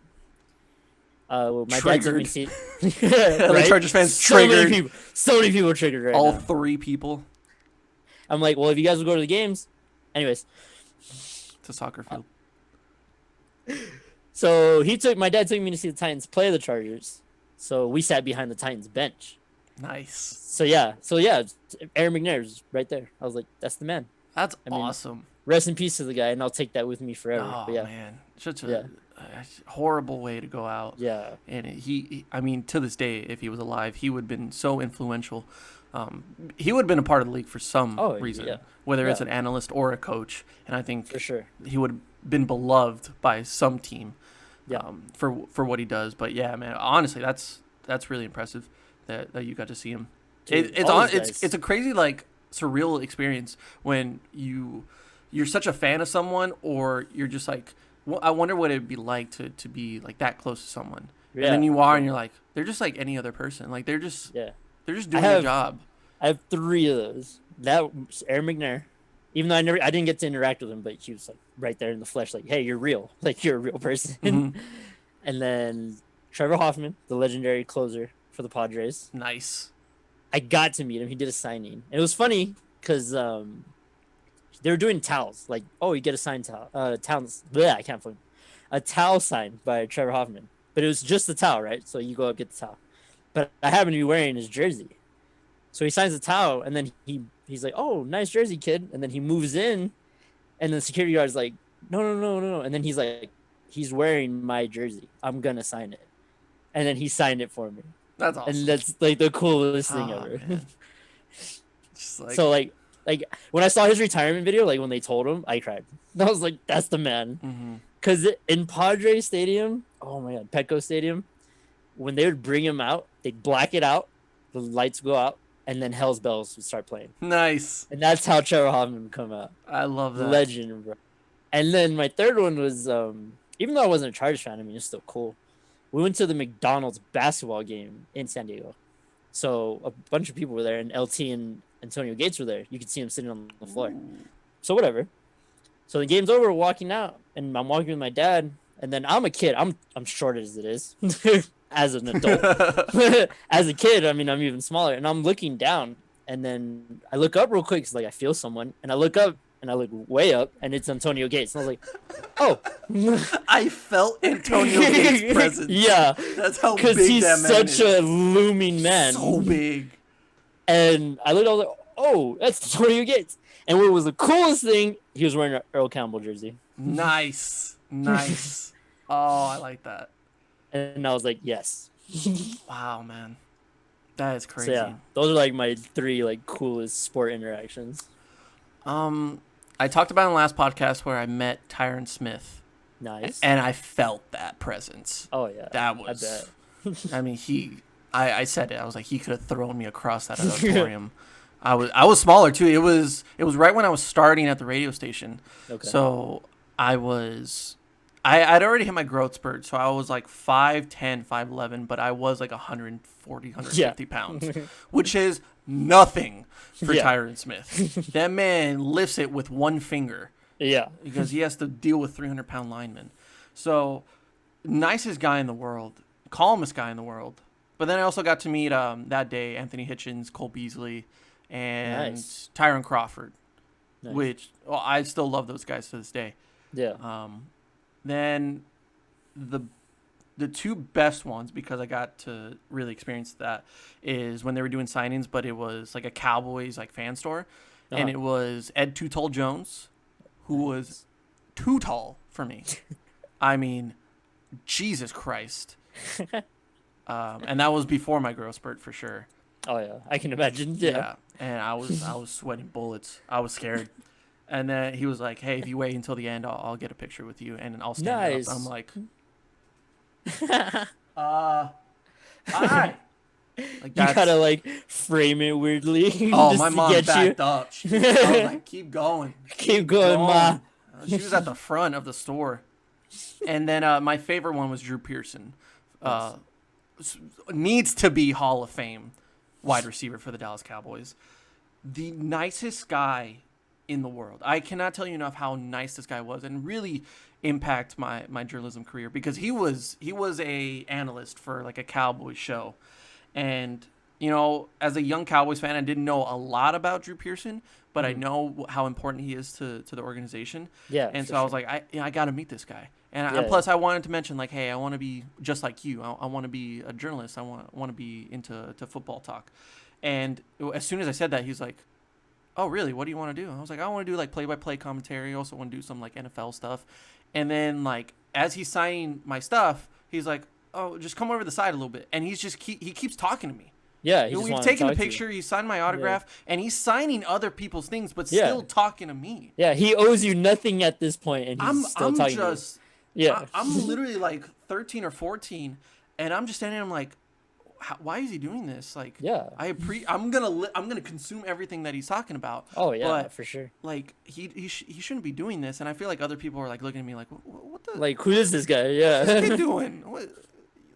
My dad took me to see. LA Chargers fans triggered. So many people triggered right All now. 3 people. I'm like, well, if you guys will go to the games, anyways. It's a soccer field. So my dad took me to see the Titans play the Chargers. So we sat behind the Titans bench. Nice. So yeah, Aaron McNair's right there. I was like, that's the man. That's I mean, awesome. Rest in peace to the guy, and I'll take that with me forever. Oh But yeah, man, such a horrible way to go out. yeah, And I mean, to this day, if he was alive, he would have been so influential. He would have been a part of the league for some reason, yeah. whether it's Yeah. an analyst or a coach. And I think for sure. he would have been beloved by some team, Yeah. for what he does. But yeah, man, honestly, that's really impressive that you got to see him. Dude, It's all those guys. it's a crazy like surreal experience when you're such a fan of someone, or you're just like, well, I wonder what it'd be like to be like that close to someone. Yeah. And then you are, and you're like, they're just like any other person. Like they're just Yeah, doing their job. I have 3 of those. That Aaron McNair, even though I didn't get to interact with him, but he was like right there in the flesh, like, hey, you're real, like you're a real person. Mhm. And then Trevor Hoffman, the legendary closer for the Padres. Nice. I got to meet him. He did a signing. It was funny because they were doing towels. Like, oh, you get a signed towel. Towels. Bleh, I can't find a towel signed by Trevor Hoffman. But it was just the towel, right? So you go up get the towel. But I happen to be wearing his jersey. So he signs the towel, and then he's like, "Oh, nice jersey, kid." And then he moves in, and the security guard's like, "No." And then he's wearing my jersey. I'm gonna sign it. And then he signed it for me. That's awesome. And that's like the coolest thing ever. Man. Just like, So like when I saw his retirement video, like when they told him, I cried. I was like, that's the man. mhm. Because in Padres Stadium, oh my God, Petco Stadium, when they would bring him out, they'd black it out, the lights go out, and then Hell's Bells would start playing. Nice. And that's how Trevor Hoffman would come out. I love that. Legend, bro. And then my third one was, even though I wasn't a Chargers fan, I mean, it's still cool. We went to the McDonald's basketball game in San Diego. So a bunch of people were there, and LT and Antonio Gates were there. You could see him sitting on the floor. So whatever. So the game's over, we're walking out, and I'm walking with my dad, and then I'm a kid. I'm short as it is as an adult. As a kid, I mean, I'm even smaller, and I'm looking down, and then I look up real quick because like I feel someone, and I look up, and I look way up, and it's Antonio Gates, and I was like, oh. I felt Antonio Gates' presence. Yeah, That's how big because he's that man such is. a looming man. So big. And I looked, I was like, oh, that's Antonio Gates. And what was the coolest thing? He was wearing an Earl Campbell jersey. Nice. Nice. Oh, I like that. And I was like, yes. Wow, man. That is So crazy. yeah, those are like my 3 like coolest sport interactions. I talked about in the last podcast where I met Tyron Smith. Nice. And I felt that presence. Oh yeah. That was I mean, I said it. I was like, he could have thrown me across that auditorium. I was smaller too. It was right when I was starting at the radio station. Okay. So I'd already hit my growth spurt. So I was like 5'10", 5'11", but I was like 140, 150 pounds, which is nothing for Tyron Smith. That man lifts it with one finger. Yeah. Because he has to deal with 300-pound linemen. So, nicest guy in the world, calmest guy in the world. But then I also got to meet that day Anthony Hitchens, Cole Beasley, and Tyron Crawford, which I still love those guys to this day. Yeah. Then the 2 best ones, because I got to really experience that, is when they were doing signings, but it was like a Cowboys like fan store, and it was Ed Too Tall Jones, who was too tall for me. I mean, Jesus Christ. And that was before my growth spurt for sure. Oh yeah, I can imagine. Yeah. And I was sweating bullets. I was scared. And then he was like, "Hey, if you wait until the end, I'll get a picture with you, and I'll stand up." I'm like, all right. Like, you gotta like frame it weirdly. Oh, my mom backed up. I was like, keep going. Keep going, Ma. She was at the front of the store. And then my favorite one was Drew Pearson. Needs to be Hall of Fame wide receiver for the Dallas Cowboys. The nicest guy in the world. I cannot tell you enough how nice this guy was, and really impact my journalism career, because he was a analyst for like a Cowboys show. And, you know, as a young Cowboys fan, I didn't know a lot about Drew Pearson, but I know how important he is to the organization. Yeah. And so I was like, I got to meet this guy. And plus, I wanted to mention, like, hey, I want to be just like you. I want to be a journalist. I want to be into football talk. And as soon as I said that, he's like, oh, really? What do you want to do? I was like, I want to do, like, play-by-play commentary. I also want to do some, like, NFL stuff. And then, like, as he's signing my stuff, he's like, oh, just come over the side a little bit. And he's just he keeps talking to me. Yeah, we've taken a picture. He signed my autograph, and he's signing other people's things, but still talking to me. Yeah, he owes you nothing at this point, and he's still talking to you. Yeah, I'm literally like 13 or 14, and I'm just standing there. I'm like, why is he doing this? Like, I'm gonna consume everything that he's talking about. Oh yeah, but, for sure. Like he shouldn't be doing this, and I feel like other people are like looking at me like, what the? Like, who is this guy? Yeah, what's this kid doing?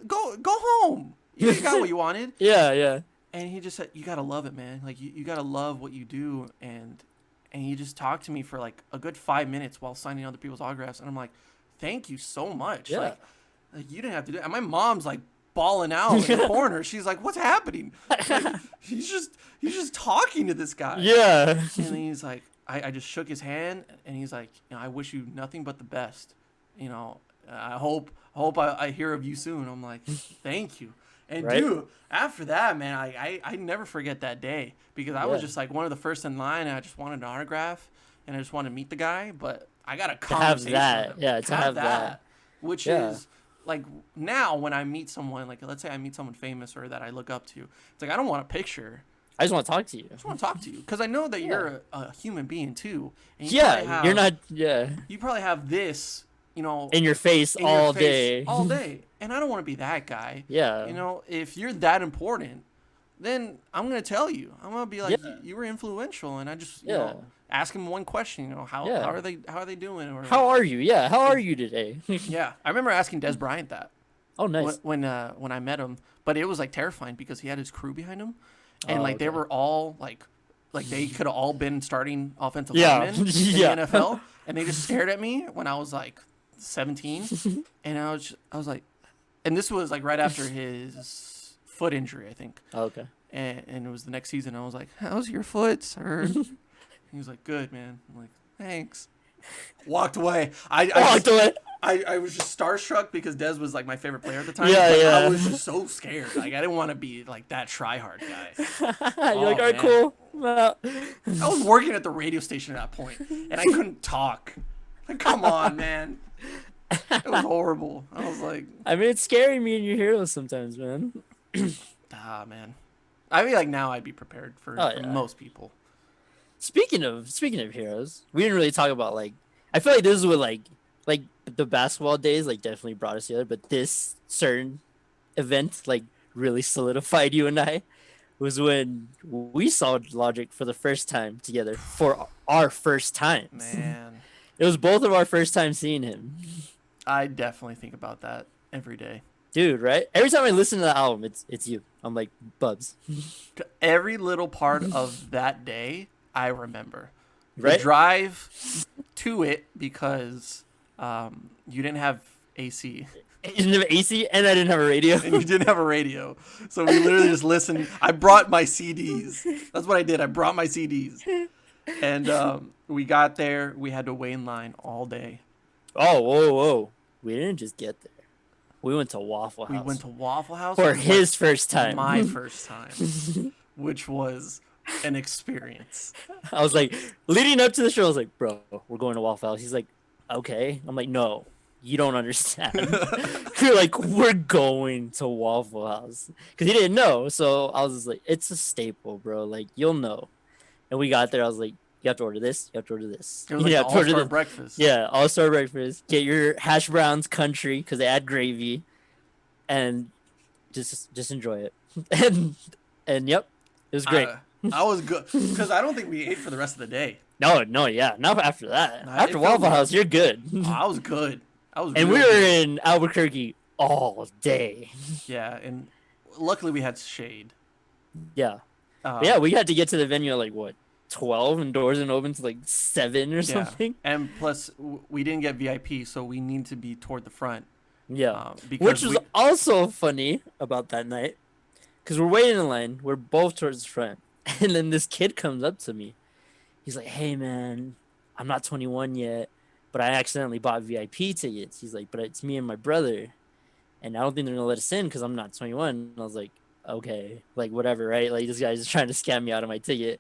Go home. You got what you wanted. Yeah. And he just said, you gotta love it, man. Like you gotta love what you do, and he just talked to me for like a good 5 minutes while signing other people's autographs, and I'm like, thank you so much. Yeah. Like you didn't have to do it. And my mom's like bawling out in the corner. She's like, what's happening? Like, he's just talking to this guy. Yeah. And then he's like, I just shook his hand, and he's like, you know, I wish you nothing but the best. You know, I hope I hear of you soon. I'm like, thank you. And dude, after that, man, I never forget that day, because I was just like one of the first in line, and I just wanted an autograph, and I just wanted to meet the guy, but I got a conversation to have that. with him. Yeah, to have that. Which is like, now when I meet someone, like let's say I meet someone famous or that I look up to, it's like I don't want a picture. I just want to talk to you. I just want to talk to you, because I know that you're a human being too. And you're not. Yeah. You probably have this, you know, in your face all day. And I don't want to be that guy. Yeah. You know, if you're that important, then I'm going to tell you. I'm going to be like, you were influential, and I just, you know, ask him one question, you know, how are they doing? Or how are you? Yeah. How are you today? Yeah. I remember asking Des Bryant that. Oh, nice. When I met him, but it was like terrifying, because he had his crew behind him, and they were all like they could have all been starting offensive linemen in the NFL, and they just stared at me when I was like 17, and I was like, and this was like right after his foot injury, I think. Oh, okay. And it was the next season. I was like, how's your foot, sir? He was like, good, man. I'm like, thanks. Walked away. I I was just starstruck because Dez was like my favorite player at the time. Yeah, but yeah. I was just so scared. Like I didn't want to be like that try-hard guy. You're like, all right, man. cool. Well, I was working at the radio station at that point, and I couldn't talk. Like, come on, man. It was horrible. I was like, I mean, it's scary meeting your heroes sometimes, man. man. I mean, like now I'd be prepared for Oh, yeah. most people. Speaking of heroes, we didn't really talk about like. I feel like this is what like the basketball days like definitely brought us together, but this certain event like really solidified you and I was when we saw Logic for the first time together for our first times. Man, It was both of our first time seeing him. I definitely think about that every day. Dude, right? Every time I listen to the album, it's you. I'm like, Bubs. Every little part of that day, I remember. The Right? drive to it because you didn't have AC You didn't have AC, and I didn't have a radio. and you didn't have a radio, so we literally just listened. I brought my CDs. That's what I did. I brought my CDs, and we got there. We had to wait in line all day. Oh, whoa. We didn't just get there. We went to Waffle House. We went to Waffle House for which his was first time. my first time, which was an experience. I was like, leading up to the show, I was like, bro, we're going to Waffle House. He's like, okay. I'm like, no, you don't understand. You're like, we're going to Waffle House. Because he didn't know. So I was just like, it's a staple, bro. Like, you'll know. And we got there. I was like, you have to order this. You have to order this. It was like You the have to order all-star this. breakfast. Yeah, all-star breakfast. Get your hash browns country because they add gravy. And just enjoy it. And yep, it was great. I was good because I don't think we ate for the rest of the day. No, yeah, not after that. Nah, After it felt Waffle good. House, you're good. I was good. I was. And real we were good. in Albuquerque all day. Yeah, and luckily we had shade. Yeah, Um, yeah, we had to get to the venue at like what 12, and doors didn't open to like 7 or yeah. something. And plus, we didn't get VIP, so we need to be toward the front. Yeah, Because which was also funny about that night, because we're waiting in line. We're both towards the front, and then this kid comes up to me. He's like, "Hey, man, I'm not 21 yet, but I accidentally bought VIP tickets." He's like, "But it's me and my brother, and I don't think they're gonna let us in because I'm not 21." And I was like, "Okay, like whatever, right? Like this guy's just trying to scam me out of my ticket."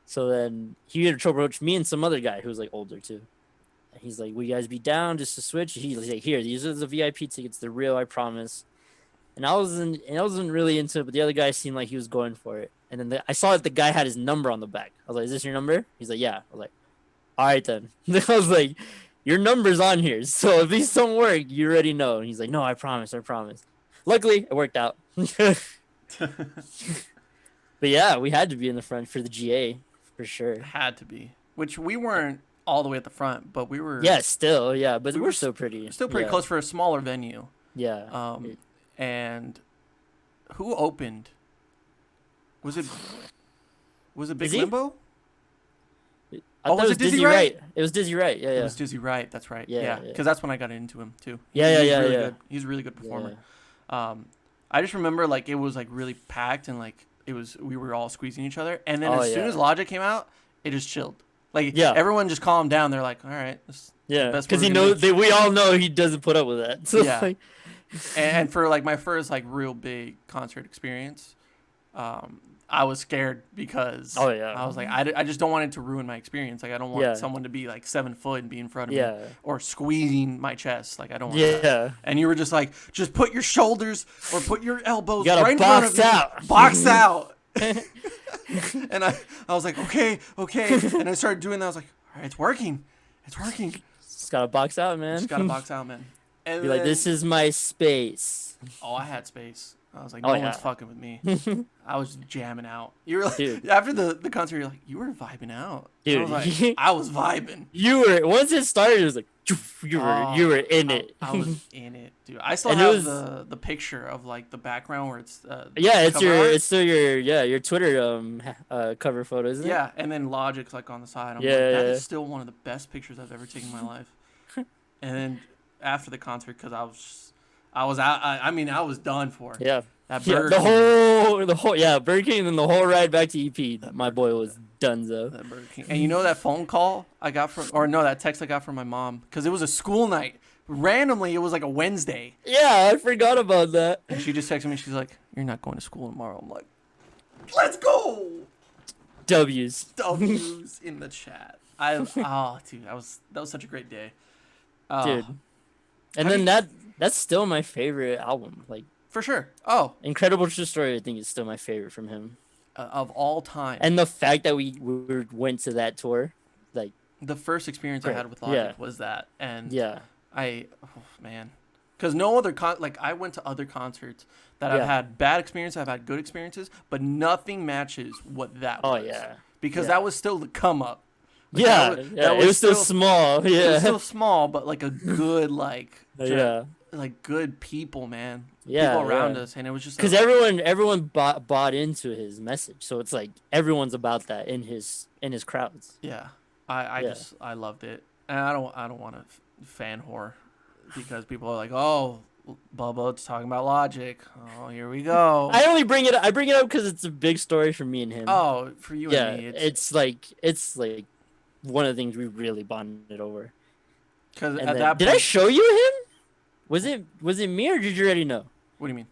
So then he approached me and some other guy who was like older too. And he's like, "Will you guys be down just to switch?" He's like, "Here, these are the VIP tickets. They're real, I promise." And I wasn't really into it, but the other guy seemed like he was going for it. And then I saw that the guy had his number on the back. I was like, "Is this your number?" He's like, "Yeah." I was like, "All right then." I was like, "Your number's on here, so if these don't work, you already know." And he's like, "No, I promise." Luckily, it worked out. But yeah, we had to be in the front for the GA for sure. Had to be, which we weren't all the way at the front, but we were. Yeah, still, yeah, but We we're were still pretty. Still pretty yeah, close for a smaller venue. Yeah. And who opened? Was it Big Dizzy? Limbo? I Oh, thought was it it Dizzy Wright? It was Dizzy Wright. Yeah, It yeah. was Dizzy Wright. That's right. Yeah, Yeah, yeah. because that's when I got into him too. Yeah, He's yeah, really yeah. Good. He's a really good performer. Yeah. I just remember like it was like really packed and like we were all squeezing each other, and then Oh, as soon yeah. as Logic came out, it just chilled. Like Yeah. everyone just calmed down. They're like, all right, this Yeah, best because we're he gonna knows. We all know he doesn't put up with that. So Yeah. like, and for like my first like real big concert experience, I was scared because Oh, yeah. I was like I just don't want it to ruin my experience. Like I don't want Yeah. someone to be like 7 foot and be in front of Yeah. me or squeezing my chest. Like I don't want that. yeah, And you were just like, just put your shoulders or put your elbows You gotta right in front of box me. out. Box out. And I was like, okay. And I started doing that. I was like, all right, it's working. just gotta box out, man. Just gotta box out, man. And Be like, then- this is my space. Oh, I had space. I was like, Oh, no one's yeah. fucking with me. I was jamming out. You were like, Dude. after the concert, you're like, you were vibing out. Dude. I was like, I was vibing. You were once it started, it was like you were in it. I was in it, dude. I still And it have was- the picture of like the background where it's Yeah, it's cover art. still your Twitter cover photo, isn't it? Yeah, and then Logic's like on the side. I'm Yeah, like, that yeah. is still one of the best pictures I've ever taken in my life. And then after the concert, because I was out. I mean, I was done for. Yeah. That Yeah, Burger the King. whole Burger King and then the whole ride back to EP. My boy was Dunzo. That Burger King. And you know that phone call I got from, or no, that text I got from my mom, because it was a school night. Randomly, it was like a Wednesday. Yeah, I forgot about that. And she just texted me. She's like, "You're not going to school tomorrow." I'm like, "Let's go!" W's. W's in the chat. Dude, that was such a great day. Dude. And How then do that's still my favorite album. Like, for sure. Oh, Incredible True Story, I think is still my favorite from him. of all time. And the fact that we went to that tour, like, The first experience I had with Logic was that, and yeah, man, because no other I went to other concerts that I've had bad experiences, I've had good experiences, but nothing matches what that was. Oh yeah, because that was still the come up. Like, it was still small. Yeah, it was still small, but like a good yeah, like good people, man. Yeah, people around us, and it was just because everyone bought into his message, so it's like everyone's about that in his crowds. Yeah, I loved it, and I don't want to fan whore because people are like, oh, Bubba's talking about Logic. Oh, here we go. I bring it up because it's a big story for me and him. Oh, for you and me, it's like one of the things we really bonded over. Because at then, that point, did I show you him? Was it me or did you already know what do you mean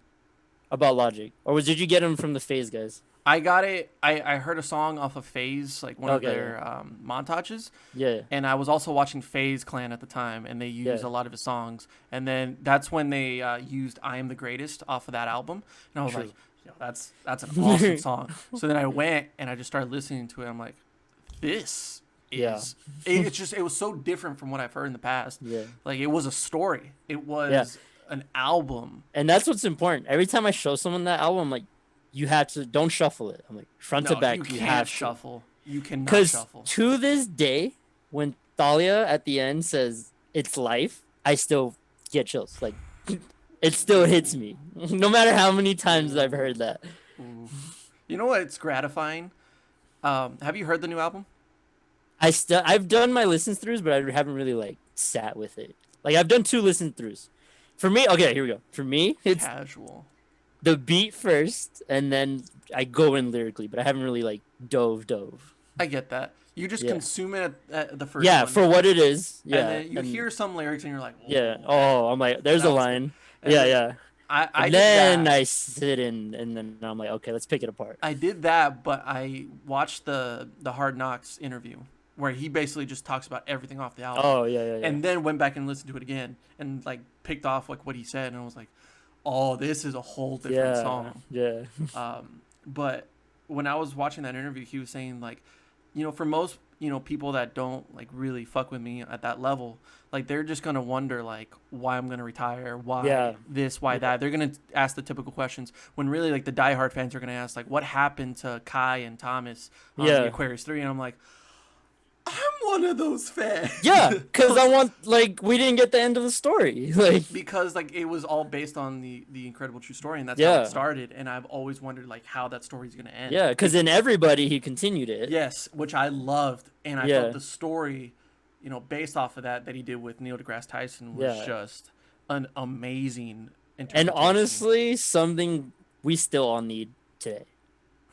about Logic, or did you get him from the Phase guys? I got it. I heard a song off of Phase, like one of their montages. Yeah. And I was also watching Phase Clan at the time, and they used a lot of his songs. And then that's when they used "I Am the Greatest" off of that album, and I was like, "Yo, that's an awesome song." So then I went and I just started listening to it. I'm like, "This is it was so different from what I've heard in the past. Yeah. Like it was a story. It was an album, and that's what's important. Every time I show someone that album, I'm like, you have to don't shuffle it. I'm like front to back. You have shuffle. You cannot shuffle. Because to this day, when Thalia at the end says it's life, I still get chills. Like it still hits me, no matter how many times I've heard that. You know what? It's gratifying. Have you heard the new album? I've done my listen throughs, but I haven't really like sat with it. Like I've done 2 listen throughs. For me, okay, here we go. For me, it's casual. The beat first, and then I go in lyrically, but I haven't really like dove. I get that. You just consume it at the first. Yeah, one. for what it is. Yeah, and then you hear some lyrics, and you're like, yeah. Oh, I'm like, there's a line. Yeah. I did then that. I sit in, and then I'm like, okay, let's pick it apart. I did that, but I watched the Hard Knocks interview where he basically just talks about everything off the album. Oh yeah. And then went back and listened to it again, and like picked off like what he said, and I was like, oh, this is a whole different song. Yeah. But when I was watching that interview, he was saying like, for most, people that don't like really fuck with me at that level, like they're just going to wonder like why I'm going to retire, why this, why that. They're going to ask the typical questions when really like the diehard fans are going to ask like what happened to Kai and Thomas on the Aquarius 3. And I'm like, I'm one of those fans. Yeah, because I want we didn't get the end of the story, because like it was all based on the Incredible True Story, and that's how it started. And I've always wondered like how that story's gonna end. Yeah, because in Everybody he continued it. Yes, which I loved, and I thought the story, based off of that he did with Neil deGrasse Tyson was just an amazing interpretation. And honestly, something we still all need today.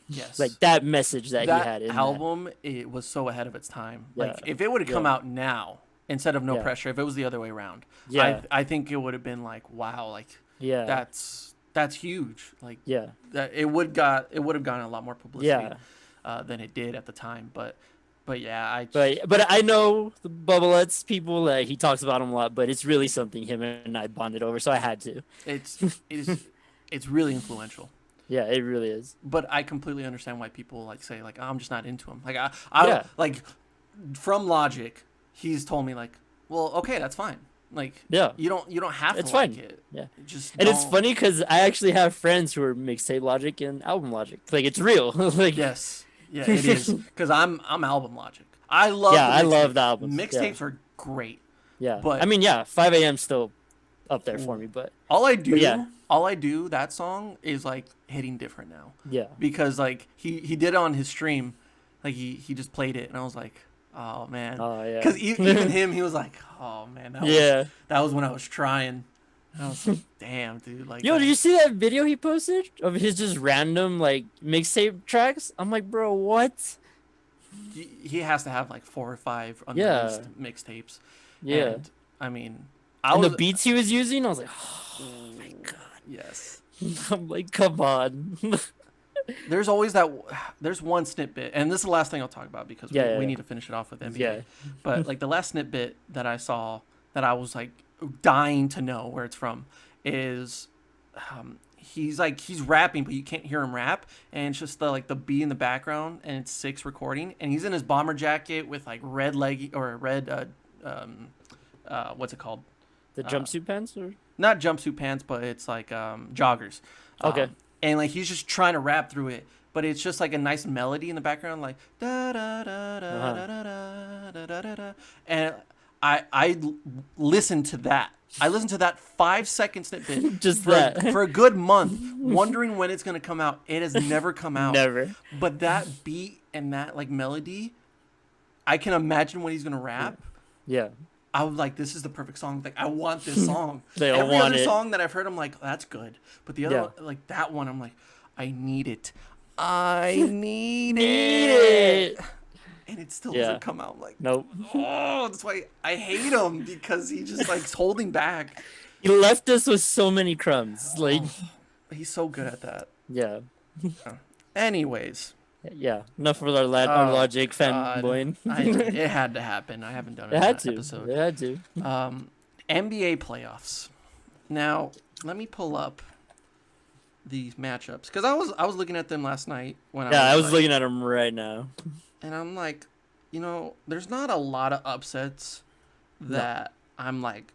Yes, like that message that he had in album, it was so ahead of its time. Like if it would have come out now instead of No Pressure, if it was the other way around, I think it would have been like, wow, like that's huge. Like that it would have gotten a lot more publicity than it did at the time. But yeah, but I know the Bubblettes people that he talks about him a lot, but it's really something him and I bonded over, so I had to. It's really influential. Yeah, it really is. But I completely understand why people like say like, oh, I'm just not into him. Like I like from Logic, he's told me like, well, okay, that's fine. Like you don't have to like it. Yeah. It's funny because I actually have friends who are mixtape Logic and album Logic. Like it's real. Like yes, yeah, it is. Because I'm album Logic. I love. Yeah, I love the albums. Mixtapes are great. Yeah, but I mean, 5 a.m. still up there for me. But all I do that song is like hitting different now. Yeah. Because like he did it on his stream, like he just played it, and I was like, oh man. Oh yeah. Because even him, he was like, oh man, that was when I was trying. And I was like, damn, dude. Like, yo, did you see that video he posted of his just random like mixtape tracks? I'm like, bro, what? he has to have like 4 or 5 unreleased mixtapes. Yeah. And, I mean, And the beats he was using, I was like, oh my god. Yes. I'm like, come on. There's always there's one snippet, and this is the last thing I'll talk about because we need to finish it off with NBA. Yeah. But like the last snippet that I saw that I was like dying to know where it's from is he's rapping, but you can't hear him rap, and it's just the beat in the background, and it's Six recording, and he's in his bomber jacket with like red what's it called? The jumpsuit pants, or not jumpsuit pants, but it's like joggers. Okay. And like he's just trying to rap through it, but it's just like a nice melody in the background, like da da da da da da da da da da. And I listened to that. I listened to that 5-second snippet just for a good month, wondering when it's gonna come out. It has never come out. Never. But that beat and that like melody, I can imagine when he's gonna rap. Yeah. I was like, this is the perfect song. Like, I want this song. They all Every want other it. song that I've heard, I'm like, oh, that's good. But the other one, like that one, I'm like, I need it. I need it. And it still doesn't come out. I'm like, nope. Oh, that's why I hate him, because he just like holding back. He left us with so many crumbs. Like, he's so good at that. Yeah. Anyways. Yeah. Enough with our Logic fanboying. It had to happen. I haven't done it. Episode. It had to. NBA playoffs. Now, let me pull up these matchups, because I was looking at them last night when I was looking at them right now, and I'm like, there's not a lot of upsets that I'm like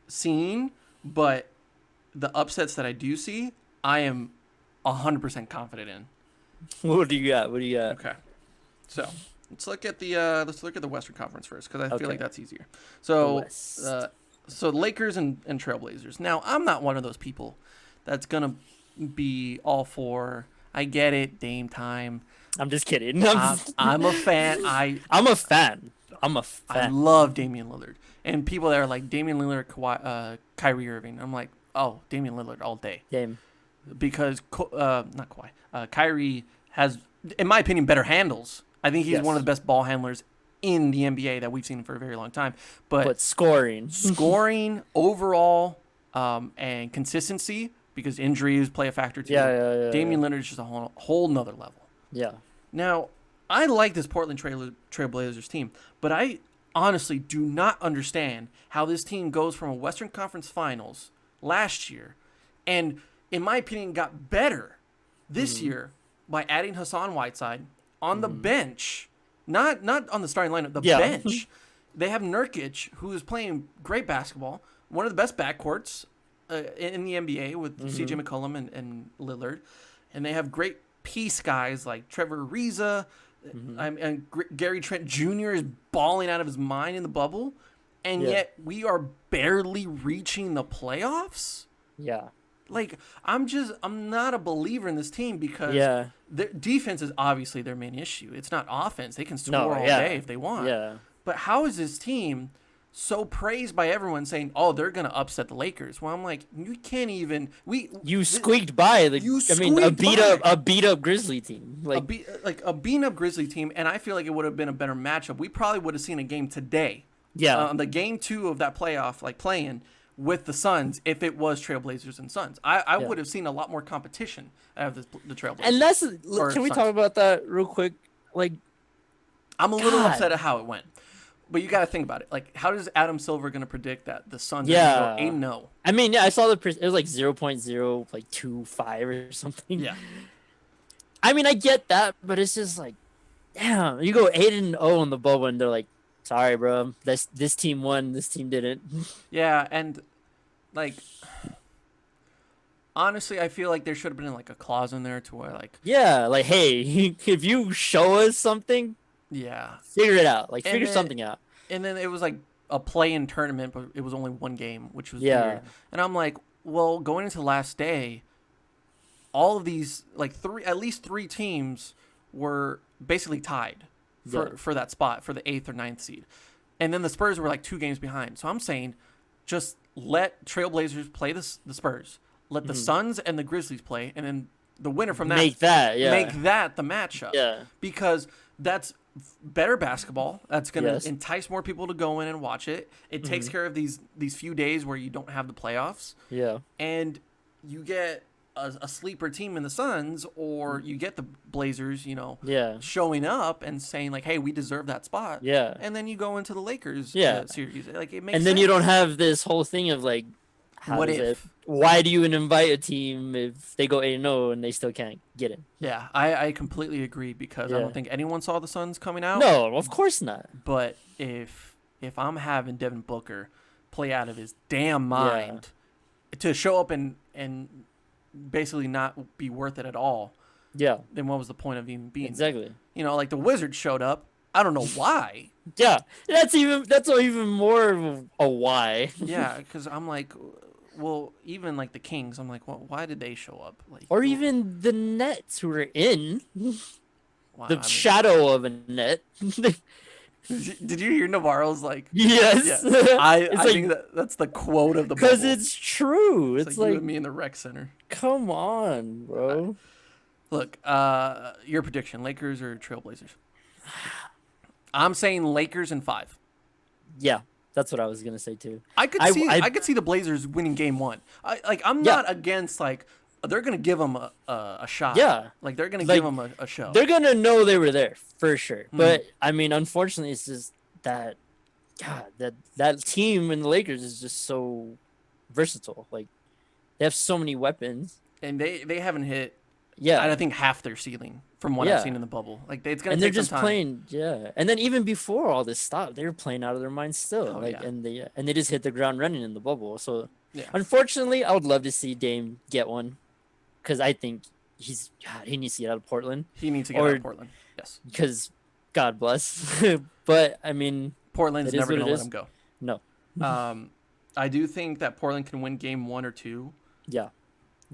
seeing, but the upsets that I do see, I am 100% confident in. What do you got? Okay, so let's look at the Western Conference first, because I feel like that's easier. So so Lakers and Trailblazers. Now, I'm not one of those people that's gonna be all for, I get it, Dame time. I'm just kidding. I'm a fan. I'm a fan. I love Damian Lillard, and people that are like Damian Lillard, Kyrie Irving. I'm like, oh, Damian Lillard all day. Dame. Because not Kawhi. Kyrie has, in my opinion, better handles. I think he's one of the best ball handlers in the NBA that we've seen for a very long time. But scoring overall, and consistency, because injuries play a factor too. Yeah. Damian Lillard is just a whole nother level. Yeah. Now, I like this Portland Trailblazers team, but I honestly do not understand how this team goes from a Western Conference Finals last year, and in my opinion, got better this year by adding Hassan Whiteside on the bench, not on the starting lineup, the bench. They have Nurkic, who is playing great basketball, one of the best backcourts in the NBA with CJ McCollum and Lillard, and they have great piece guys like Trevor Ariza, and Gary Trent Jr. is balling out of his mind in the bubble, and yet we are barely reaching the playoffs. Yeah. Like, I'm not a believer in this team, because their defense is obviously their main issue. It's not offense. They can score all day if they want. Yeah. But how is this team so praised by everyone, saying, "Oh, they're gonna upset the Lakers"? Well, I'm like, you can't even. You squeaked by a beat up Grizzly team, a beat up Grizzly team, and I feel like it would have been a better matchup. We probably would have seen a game today. Yeah. The game 2 of that playoff, playing with the Suns, if it was Trailblazers and Suns, I would have seen a lot more competition out of the Trailblazers. And can we talk about that real quick? Like, I'm a little upset at how it went, but you got to think about it. Like, how is Adam Silver going to predict that the Suns are going to go 8-0? I mean, I saw it was like 0.025 or something. Yeah. I mean, I get that, but it's just like, damn, you go 8-0 in the bubble, and they're like, sorry, bro, this team won, this team didn't. Yeah, and honestly, I feel like there should have been a clause in there to where hey, if you show us something, figure it out, figure something out. And then it was a play-in tournament, but it was only one game, which was weird. And I'm like, well, going into the last day, all of these at least 3 teams were basically tied for that spot for the 8th or 9th seed. And then the Spurs were 2 games behind. So I'm saying just let Trailblazers play the Spurs. Let the Suns and the Grizzlies play, and then the winner from that make that the matchup. Yeah. Because That's better basketball. That's going to Yes. entice more people to go in and watch it. It takes care of these few days where you don't have the playoffs, Yeah. and you get a sleeper team in the Suns, or you get the Blazers, Yeah. showing up and saying like, "Hey, we deserve that spot." Yeah. And then you go into the Lakers Yeah. series. Like it makes And then sense. you don't have this whole thing of like, What if? why do you even invite a team if they go 8-0 and they still can't get in? Yeah, I completely agree because I Yeah. don't think anyone saw the Suns coming out. No, of course not. But if I'm having Devin Booker play out of his damn mind to show up and basically not be worth it at all, Yeah. then what was the point of even being Exactly. there? Like the Wizards showed up. I don't know why. Yeah. That's even more of a why. Yeah, because I'm like, well, even like the Kings, I'm like, well, why did they show up? Like, Or even the Nets who are in wow, the shadow of a net. Did you hear Navarro's like? Yes. Yeah. I It's think that's the quote of the because bubble. it's true. It's It's like you like, and me in the rec center. come on, bro. Look, your prediction: Lakers or Trailblazers? I'm saying Lakers in 5. Yeah, that's what I was gonna say too. I could see the Blazers winning Game 1. I'm Yeah. not against like they're gonna give them a shot. Yeah. like they're gonna Like, give them a show. They're gonna know they were there for sure. Mm-hmm. But I mean, unfortunately, it's just that that team in the Lakers is just so versatile. Like they have so many weapons. And they haven't hit. Yeah, I think half their ceiling from what I've seen in the bubble. Like it's gonna and take they're just some time. playing. Yeah, and then even before all this stopped, they were playing out of their minds still. Oh, like yeah. and they just hit the ground running in the bubble. So Yeah. unfortunately, I would love to see Dame get one, because I think he needs to get out of Portland. He needs to get out of Portland. Yes. Because God bless. But I mean, Portland's it is never what gonna it let is. him go. no. I do think that Portland can win Game 1 or 2. Yeah.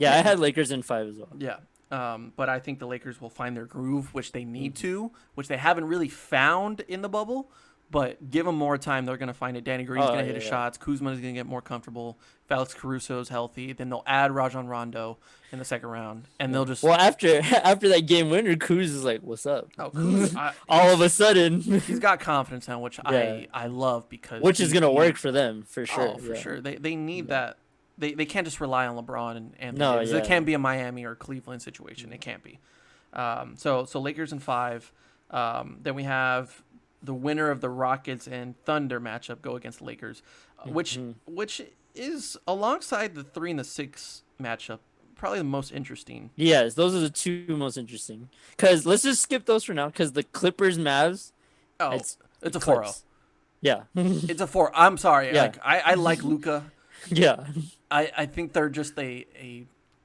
I had Lakers in 5 as well. Yeah. But I think the Lakers will find their groove, which they need to, which they haven't really found in the bubble. But give them more time, they're going to find it. Danny Green's going to hit his shots. Kuzma's going to get more comfortable. Felix Caruso's healthy. Then they'll add Rajon Rondo in the second round, and they'll just. Well, after that game winner, Kuz is like, "What's up?" Oh, Kuz, All of a sudden, he's got confidence now, which Yeah. I love because. which is gonna work for them for sure. Oh, for sure. They need that. They can't just rely on LeBron and Anthony No, Davis. yeah. It can't be a Miami or Cleveland situation. It can't be. So Lakers in 5. Then we have the winner of the Rockets and Thunder matchup go against the Lakers, which is alongside the 3 and the 6 matchup probably the most interesting. Yes, those are the 2 most interesting. Because let's just skip those for now. Because the Clippers Mavs, Oh, it's a 4-0. Clips. Yeah, It's a 4. I'm sorry. Yeah. Like I like Luka. yeah, I think they're just a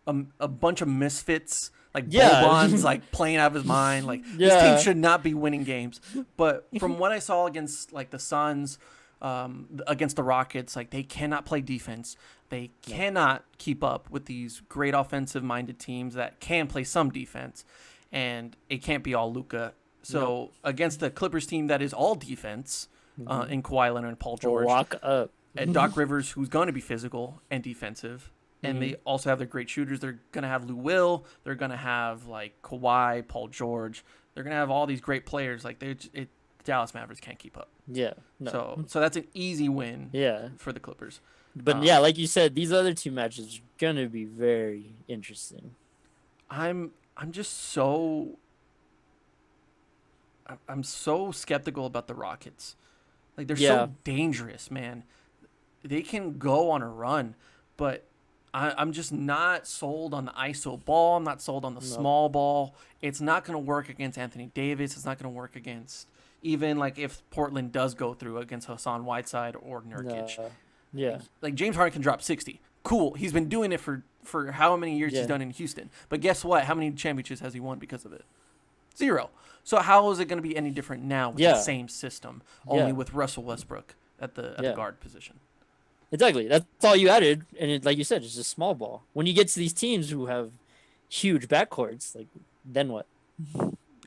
bunch of misfits, like Yeah. Boban's like playing out of his mind. Like this Yeah. team should not be winning games. But from what I saw against like the Suns, against the Rockets, like they cannot play defense. They cannot keep up with these great offensive-minded teams that can play some defense, and it can't be all Luka. So against the Clippers team that is all defense, in Kawhi Leonard and Paul George, walk up. and Doc Rivers, who's going to be physical and defensive. And they also have their great shooters. They're going to have Lou Will. They're going to have, like, Kawhi, Paul George. They're going to have all these great players. Like, Dallas Mavericks can't keep up. Yeah, no. So that's an easy win Yeah, for the Clippers. but yeah, like you said, these other 2 matches are gonna be very interesting. I'm just so... I'm so skeptical about the Rockets. Like, they're so dangerous, man. They can go on a run, but... I'm just not sold on the ISO ball. I'm not sold on the small ball. It's not going to work against Anthony Davis. It's not going to work against even like if Portland does go through against Hassan Whiteside or Nurkic. Yeah, Like James Harden can drop 60. Cool. He's been doing it for how many years he's done in Houston. But guess what? How many championships has he won because of it? 0. So how is it going to be any different now with the same system, only with Russell Westbrook at the guard position? exactly. That's all you added, and like you said, it's just small ball. When you get to these teams who have huge backcourts, like then what?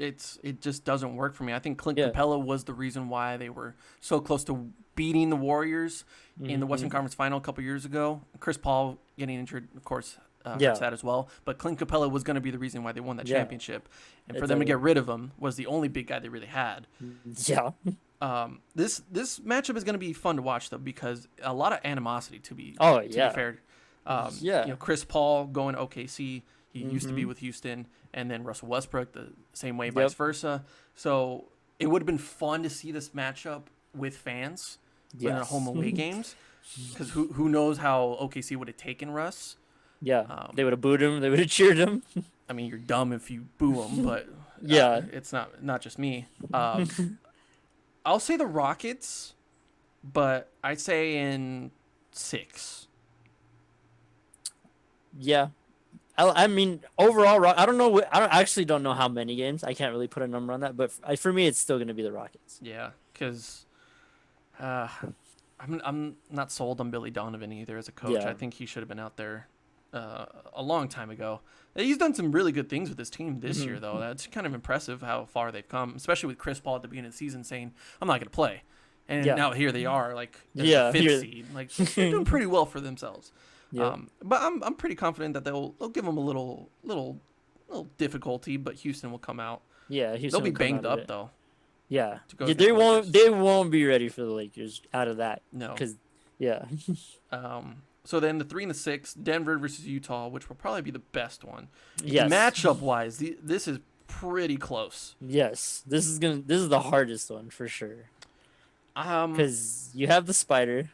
It just doesn't work for me. I think Clint Capella was the reason why they were so close to beating the Warriors in the Western Conference Final a couple years ago. Chris Paul getting injured, of course, hurts that as well. But Clint Capella was going to be the reason why they won that championship, and for them to Exactly. get rid of him was the only big guy they really had. Yeah. This matchup is going to be fun to watch though, because a lot of animosity to be fair. Chris Paul going to OKC. He used to be with Houston, and then Russell Westbrook the same way, vice versa. So it would have been fun to see this matchup with fans in a home away games, because who knows how OKC would have taken Russ. Yeah, they would have booed him. They would have cheered him. I mean, you're dumb if you boo him, but it's not just me. I'll say the Rockets, but I'd say in 6. Yeah. I mean, overall, I don't know. I don't know how many games. I can't really put a number on that. But for me, it's still going to be the Rockets. Yeah, because I'm not sold on Billy Donovan either as a coach. Yeah. I think he should have been out there a long time ago. He's done some really good things with his team this year, though. That's kind of impressive how far they've come, especially with Chris Paul at the beginning of the season saying, "I'm not going to play," and now here they are, like as the 5th seed. Like they're doing pretty well for themselves. Yeah. But I'm pretty confident that they'll give them a little difficulty, but Houston will come out. Yeah, Houston They'll be will come banged out of up it. though. Yeah. To go Yeah, against they won't be ready for the Lakers out of that. No. Because yeah. So then the 3 and the 6, Denver versus Utah, which will probably be the best one. Yes. Matchup wise, this is pretty close. Yes. This is the hardest one for sure. Because you have the Spider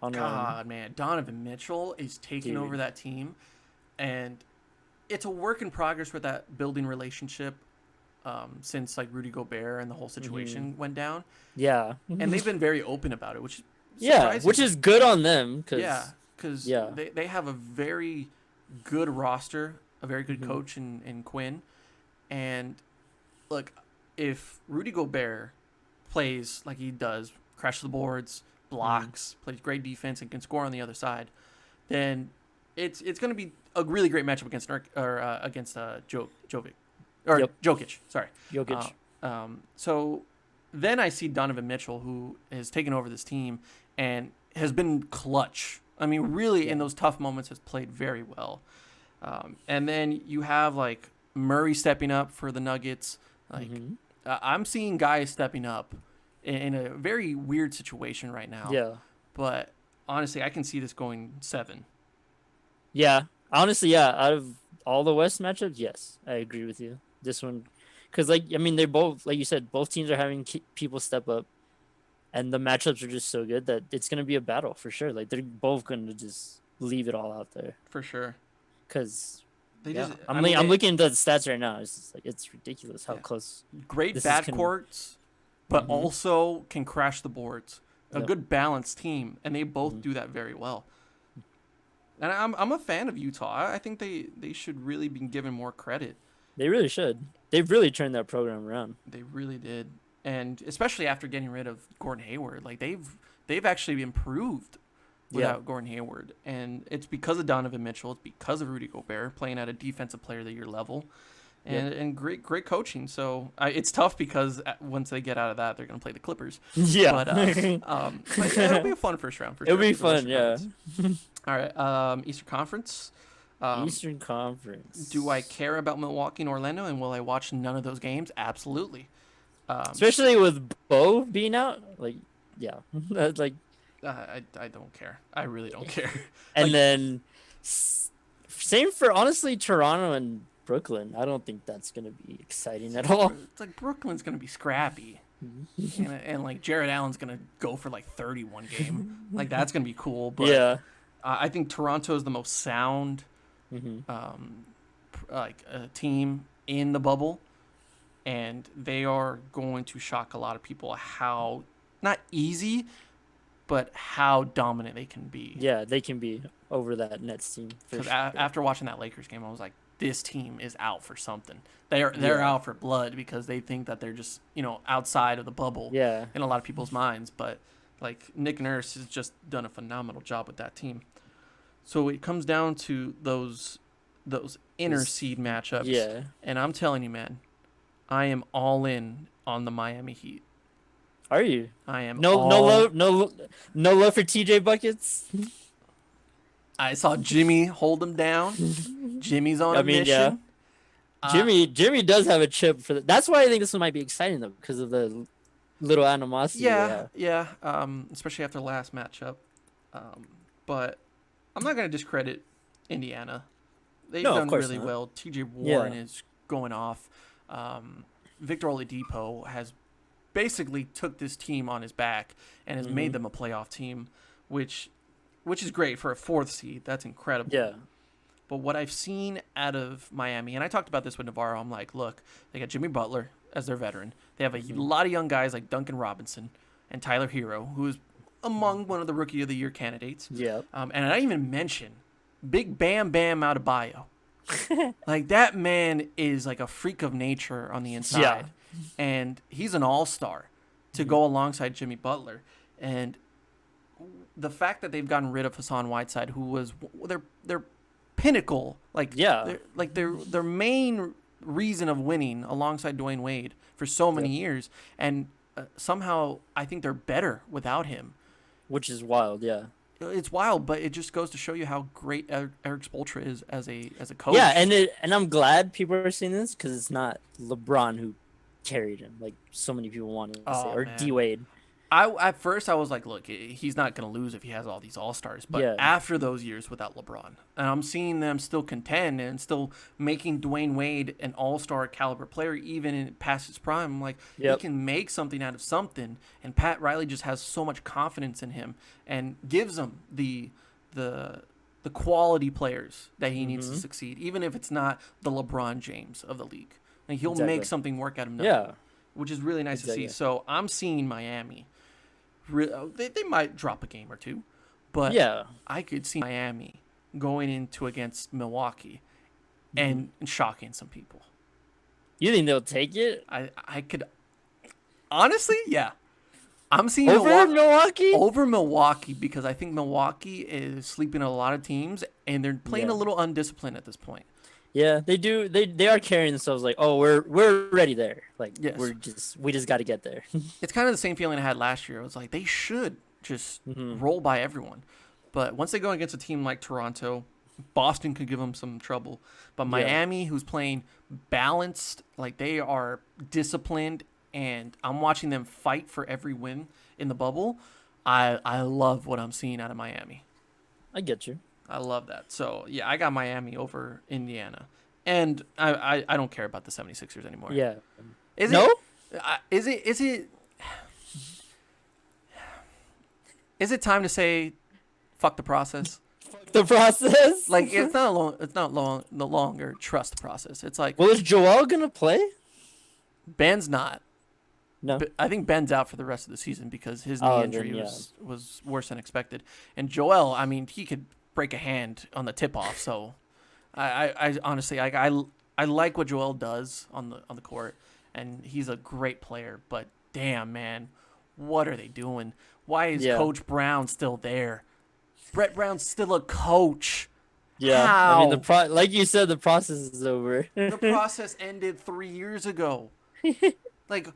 on one. God, man, Donovan Mitchell is taking over that team, and it's a work in progress with that building relationship since like Rudy Gobert and the whole situation went down. Yeah. And they've been very open about it, which is surprising. Which is good on them. Because they have a very good roster, a very good coach in Quinn. And look, if Rudy Gobert plays like he does, crashes the boards, blocks, plays great defense, and can score on the other side, then it's going to be a really great matchup against Jokic. Sorry, Jokic. So then I see Donovan Mitchell, who has taken over this team and has been clutch. I mean, really, in those tough moments, has played very well. And then you have like Murray stepping up for the Nuggets. Like I'm seeing guys stepping up in a very weird situation right now. Yeah. But honestly, I can see this going 7. Yeah. Honestly, yeah. Out of all the West matchups, yes, I agree with you. This one, because they're both, like you said, both teams are having people step up, and the matchups are just so good that it's gonna be a battle for sure. Like they're both gonna just leave it all out there For sure. because I'm I'm looking at the stats right now. It's just like it's ridiculous how close. Great backcourts, but also can crash the boards. A good balanced team, and they both do that very well. And I'm a fan of Utah. I think they should really be given more credit. They really should. They've really turned that program around. They really did, and especially after getting rid of Gordon Hayward, like they've actually improved without Gordon Hayward, and it's because of Donovan Mitchell. It's because of Rudy Gobert playing at a defensive player of the year level, and great coaching. So it's tough because once they get out of that, they're going to play the Clippers. Yeah, but it'll be a fun first round for sure. It'll be fun, yeah. All right, Eastern Conference. Eastern Conference. Do I care about Milwaukee and Orlando, and will I watch none of those games? Absolutely. Especially with Bo being out, like, yeah, like. I don't care. I really don't care. And then same for honestly Toronto and Brooklyn. I don't think that's gonna be exciting at all. It's like Brooklyn's gonna be scrappy, and like Jared Allen's gonna go for like 31 game. Like that's gonna be cool. But yeah, I think Toronto is the most sound, team in the bubble, and they are going to shock a lot of people. How not easy, but how dominant they can be. Yeah, they can be over that Nets team. After watching that Lakers game, I was like, this team is out for something. They're out for blood because they think that they're just outside of the bubble. Yeah. In a lot of people's minds, but like Nick Nurse has just done a phenomenal job with that team. So it comes down to those inner seed matchups. Yeah. And I'm telling you, man, I am all in on the Miami Heat. Are you? I am. No love for TJ buckets. I saw Jimmy hold him down. Jimmy's on a mission. Jimmy does have a chip for that. That's why I think this one might be exciting though, because of the little animosity. Yeah. Especially after last matchup. But I'm not gonna discredit Indiana. They've done really well. TJ Warren is going off. Victor Oladipo has basically took this team on his back and has made them a playoff team, which is great for a 4th seed. That's incredible. Yeah. But what I've seen out of Miami, and I talked about this with Navarro, I'm like, look, they got Jimmy Butler as their veteran. They have a lot of young guys like Duncan Robinson and Tyler Hero, who is among one of the Rookie of the Year candidates. Yeah. And I even mention Big Bam Bam Adebayo. Like, that man is like a freak of nature on the inside. Yeah. And he's an all-star to go alongside Jimmy Butler. And the fact that they've gotten rid of Hassan Whiteside, who was their pinnacle, their main reason of winning alongside Dwayne Wade for so many years, and somehow I think they're better without him, which is wild. It's wild, but it just goes to show you how great Eric Spoelstra is as a coach. Yeah, and I'm glad people are seeing this, because it's not LeBron who carried him like so many people wanted to say, or D Wade. At first I was like, look, he's not going to lose if he has all these all-stars. But after those years without LeBron, and I'm seeing them still contend and still making Dwayne Wade an all-star caliber player, even past his prime. I'm like, he can make something out of something. And Pat Riley just has so much confidence in him and gives him the quality players that he needs to succeed, even if it's not the LeBron James of the league. Like, he'll make something work out of nothing, which is really nice to see. So I'm seeing Miami. They might drop a game or two, but I could see Miami going into against Milwaukee and shocking some people. You think they'll take it? I could honestly, I'm seeing Milwaukee over Milwaukee, because I think Milwaukee is sleeping a lot of teams and they're playing a little undisciplined at this point. Yeah, they do. They are carrying themselves like, oh, we're already there. Like, we just got to get there. It's kind of the same feeling I had last year. I was like, they should just roll by everyone. But once they go against a team like Toronto, Boston could give them some trouble. But Miami, who's playing balanced, like, they are disciplined, and I'm watching them fight for every win in the bubble. I love what I'm seeing out of Miami. I get you. I love that. So, I got Miami over Indiana. And I don't care about the 76ers anymore. Yeah. Is it time to say fuck the process? Fuck the process? Like, it's no longer trust the process. It's like, well, is Joel going to play? Ben's not. No. I think Ben's out for the rest of the season because his knee injury was worse than expected. And Joel, I mean, he could break a hand on the tip-off. So, I honestly, I like what Joel does on the court, and he's a great player. But damn, man, what are they doing? Why is Coach Brown still there? Brett Brown's still a coach. Yeah, How? I mean, like you said, the process is over. The process ended 3 years ago. Like,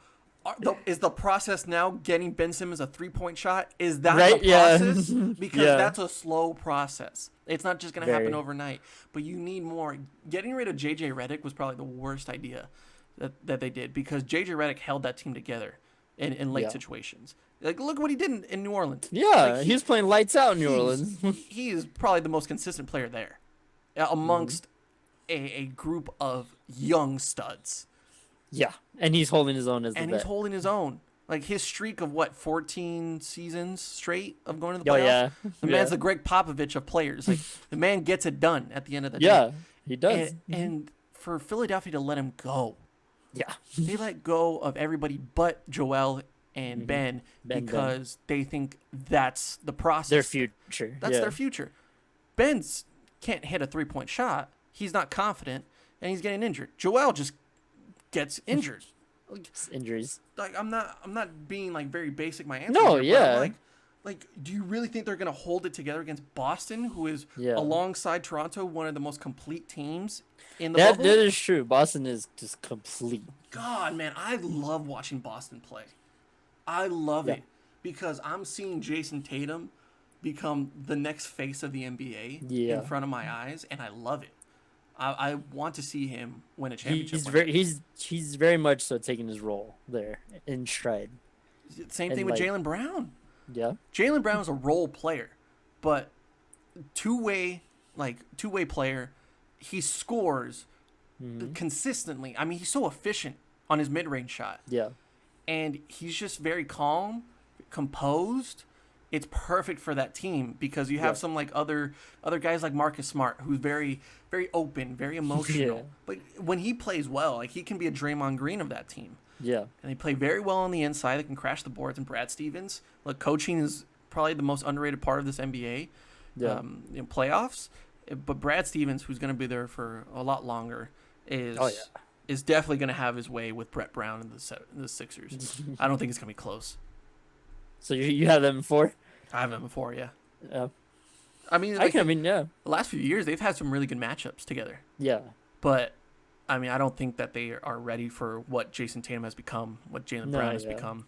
is the process now getting Ben Simmons a 3-point shot? Is that the process? Because that's a slow process. It's not just going to happen overnight. But you need more. Getting rid of J.J. Redick was probably the worst idea that they did, because J.J. Redick held that team together in late situations. Like, look what he did in New Orleans. Yeah, like, he's playing lights out in New Orleans. He is probably the most consistent player there amongst a group of young studs. Yeah, and he's holding his own he's holding his own. Like, his streak of 14 seasons straight of going to the playoffs? The man's the Greg Popovich of players. Like, the man gets it done at the end of the day. Yeah, he does. And for Philadelphia to let him go. Yeah. They let go of everybody but Joel and Ben because they think that's the process. Their future. That's their future. Ben's can't hit a 3-point shot. He's not confident, and he's getting injured. Joel just gets injured. Injuries. Like, I'm not being like very basic my answer. No, here, like, do you really think they're gonna hold it together against Boston, who is alongside Toronto one of the most complete teams in the bubble? That is true. Boston is just complete. God, man, I love watching Boston play. I love it because I'm seeing Jason Tatum become the next face of the NBA in front of my eyes, and I love it. I want to see him win a championship. He's very much so taking his role there in stride. Same thing with Jaylen Brown. Yeah. Jaylen Brown is a role player, but two-way player. He scores consistently. I mean, he's so efficient on his mid-range shot. Yeah. And he's just very calm, composed. It's perfect for that team because you have some like other guys like Marcus Smart, who's very, very open, very emotional. Yeah. But when he plays well, like he can be a Draymond Green of that team. Yeah. And they play very well on the inside. They can crash the boards. And Brad Stevens, look, coaching is probably the most underrated part of this NBA in playoffs. But Brad Stevens, who's going to be there for a lot longer, is definitely going to have his way with Brett Brown and the Sixers. I don't think it's going to be close. So you have them before? I have them before, yeah. Yeah. I mean, yeah. The last few years, they've had some really good matchups together. Yeah. But, I mean, I don't think that they are ready for what Jason Tatum has become, what Jaylen Brown has become.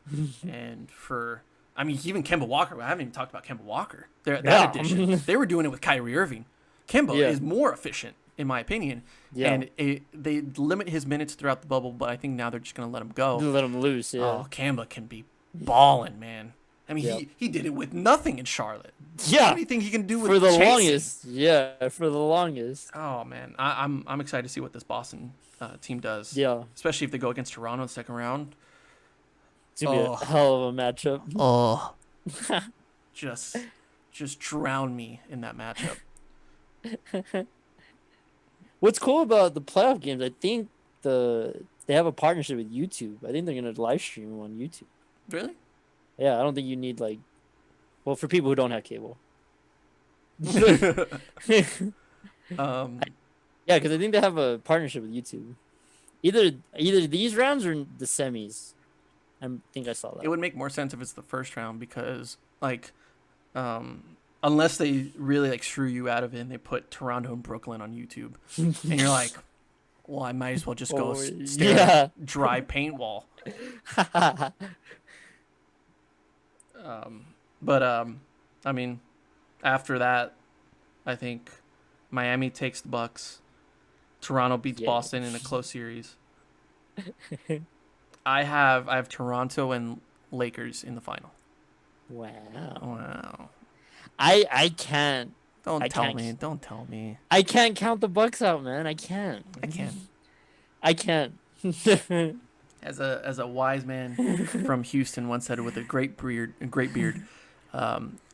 And I mean, even Kemba Walker. I haven't even talked about Kemba Walker. That addition. They were doing it with Kyrie Irving. Kemba is more efficient, in my opinion. Yeah. And they limit his minutes throughout the bubble, but I think now they're just going to let him go. Let him loose, yeah. Oh, Kemba can be balling, man. I mean, he did it with nothing in Charlotte. Yeah. What do you think he can do with for the chasing? longest? Yeah, for the longest. Oh man, I'm excited to see what this Boston team does. Yeah. Especially if they go against Toronto in the second round. It's gonna be a hell of a matchup. Oh. just drown me in that matchup. What's cool about the playoff games? I think they have a partnership with YouTube. I think they're gonna live stream on YouTube. Really? Yeah, I don't think you need for people who don't have cable. Yeah, because I think they have a partnership with YouTube. Either these rounds or the semis. I think I saw that. It would make more sense if it's the first round because unless they really screw you out of it and they put Toronto and Brooklyn on YouTube, and you're like, well, I might as well just go stare at dry paint wall. I mean, after that, I think Miami takes the Bucks. Toronto beats Boston in a close series. I have Toronto and Lakers in the final. Wow. I can't. Don't tell me. I can't count the Bucks out, man. I can't. I can't. As a wise man from Houston once said with a great beard,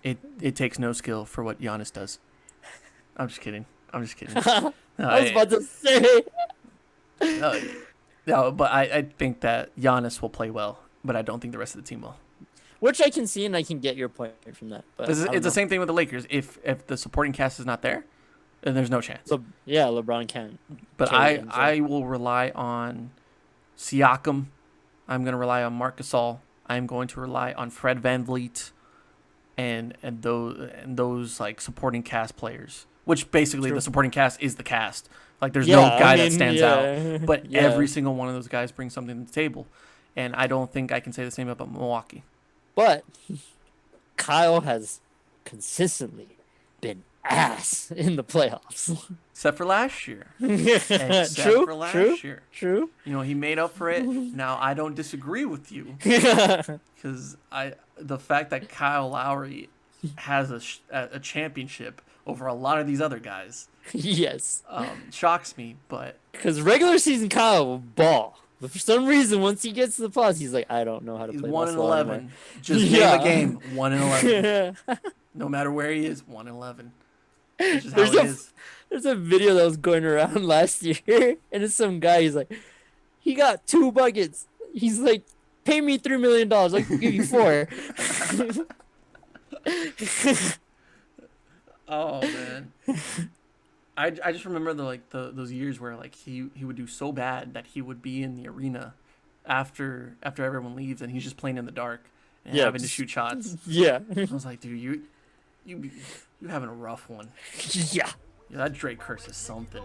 it takes no skill for what Giannis does. I'm just kidding. I was about to say. No, but I think that Giannis will play well, but I don't think the rest of the team will. Which I can see, and I can get your point from that. But it's the same thing with the Lakers. If the supporting cast is not there, then there's no chance. LeBron can. But I will rely on Siakam. I'm going to rely on Marc Gasol. I'm going to rely on Fred VanVleet and those supporting cast players, which basically the supporting cast is the cast. There's no guy that stands out, but every single one of those guys brings something to the table. And I don't think I can say the same about Milwaukee. But Kyle has consistently been ass in the playoffs. Except for last year. True. He made up for it. Now, I don't disagree with you. Because the fact that Kyle Lowry has a championship over a lot of these other guys shocks me. But because regular season Kyle will ball. But for some reason, once he gets to the playoffs, he's like, I don't know how to play. He's 1-11. Just name the game. 1-11. No matter where he is, 1-11. Which is how it is. There's a video that was going around last year, and it's some guy. He's like, he got 2 buckets. He's like, pay me $3 million. I'll give you 4. Oh man. I just remember those years where he would do so bad that he would be in the arena after everyone leaves and he's just playing in the dark and having to shoot shots. Yeah. I was like, dude, you having a rough one. Yeah. Yeah, that Drake curse is something.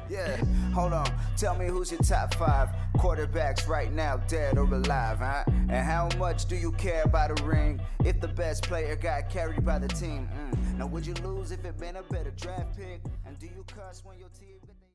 Yeah, Hold on, tell me who's your top 5 quarterbacks right now, dead or alive, huh? And how much do you care about a ring if the best player got carried by the team? Now would you lose if it been a better draft pick? And do you cuss when your team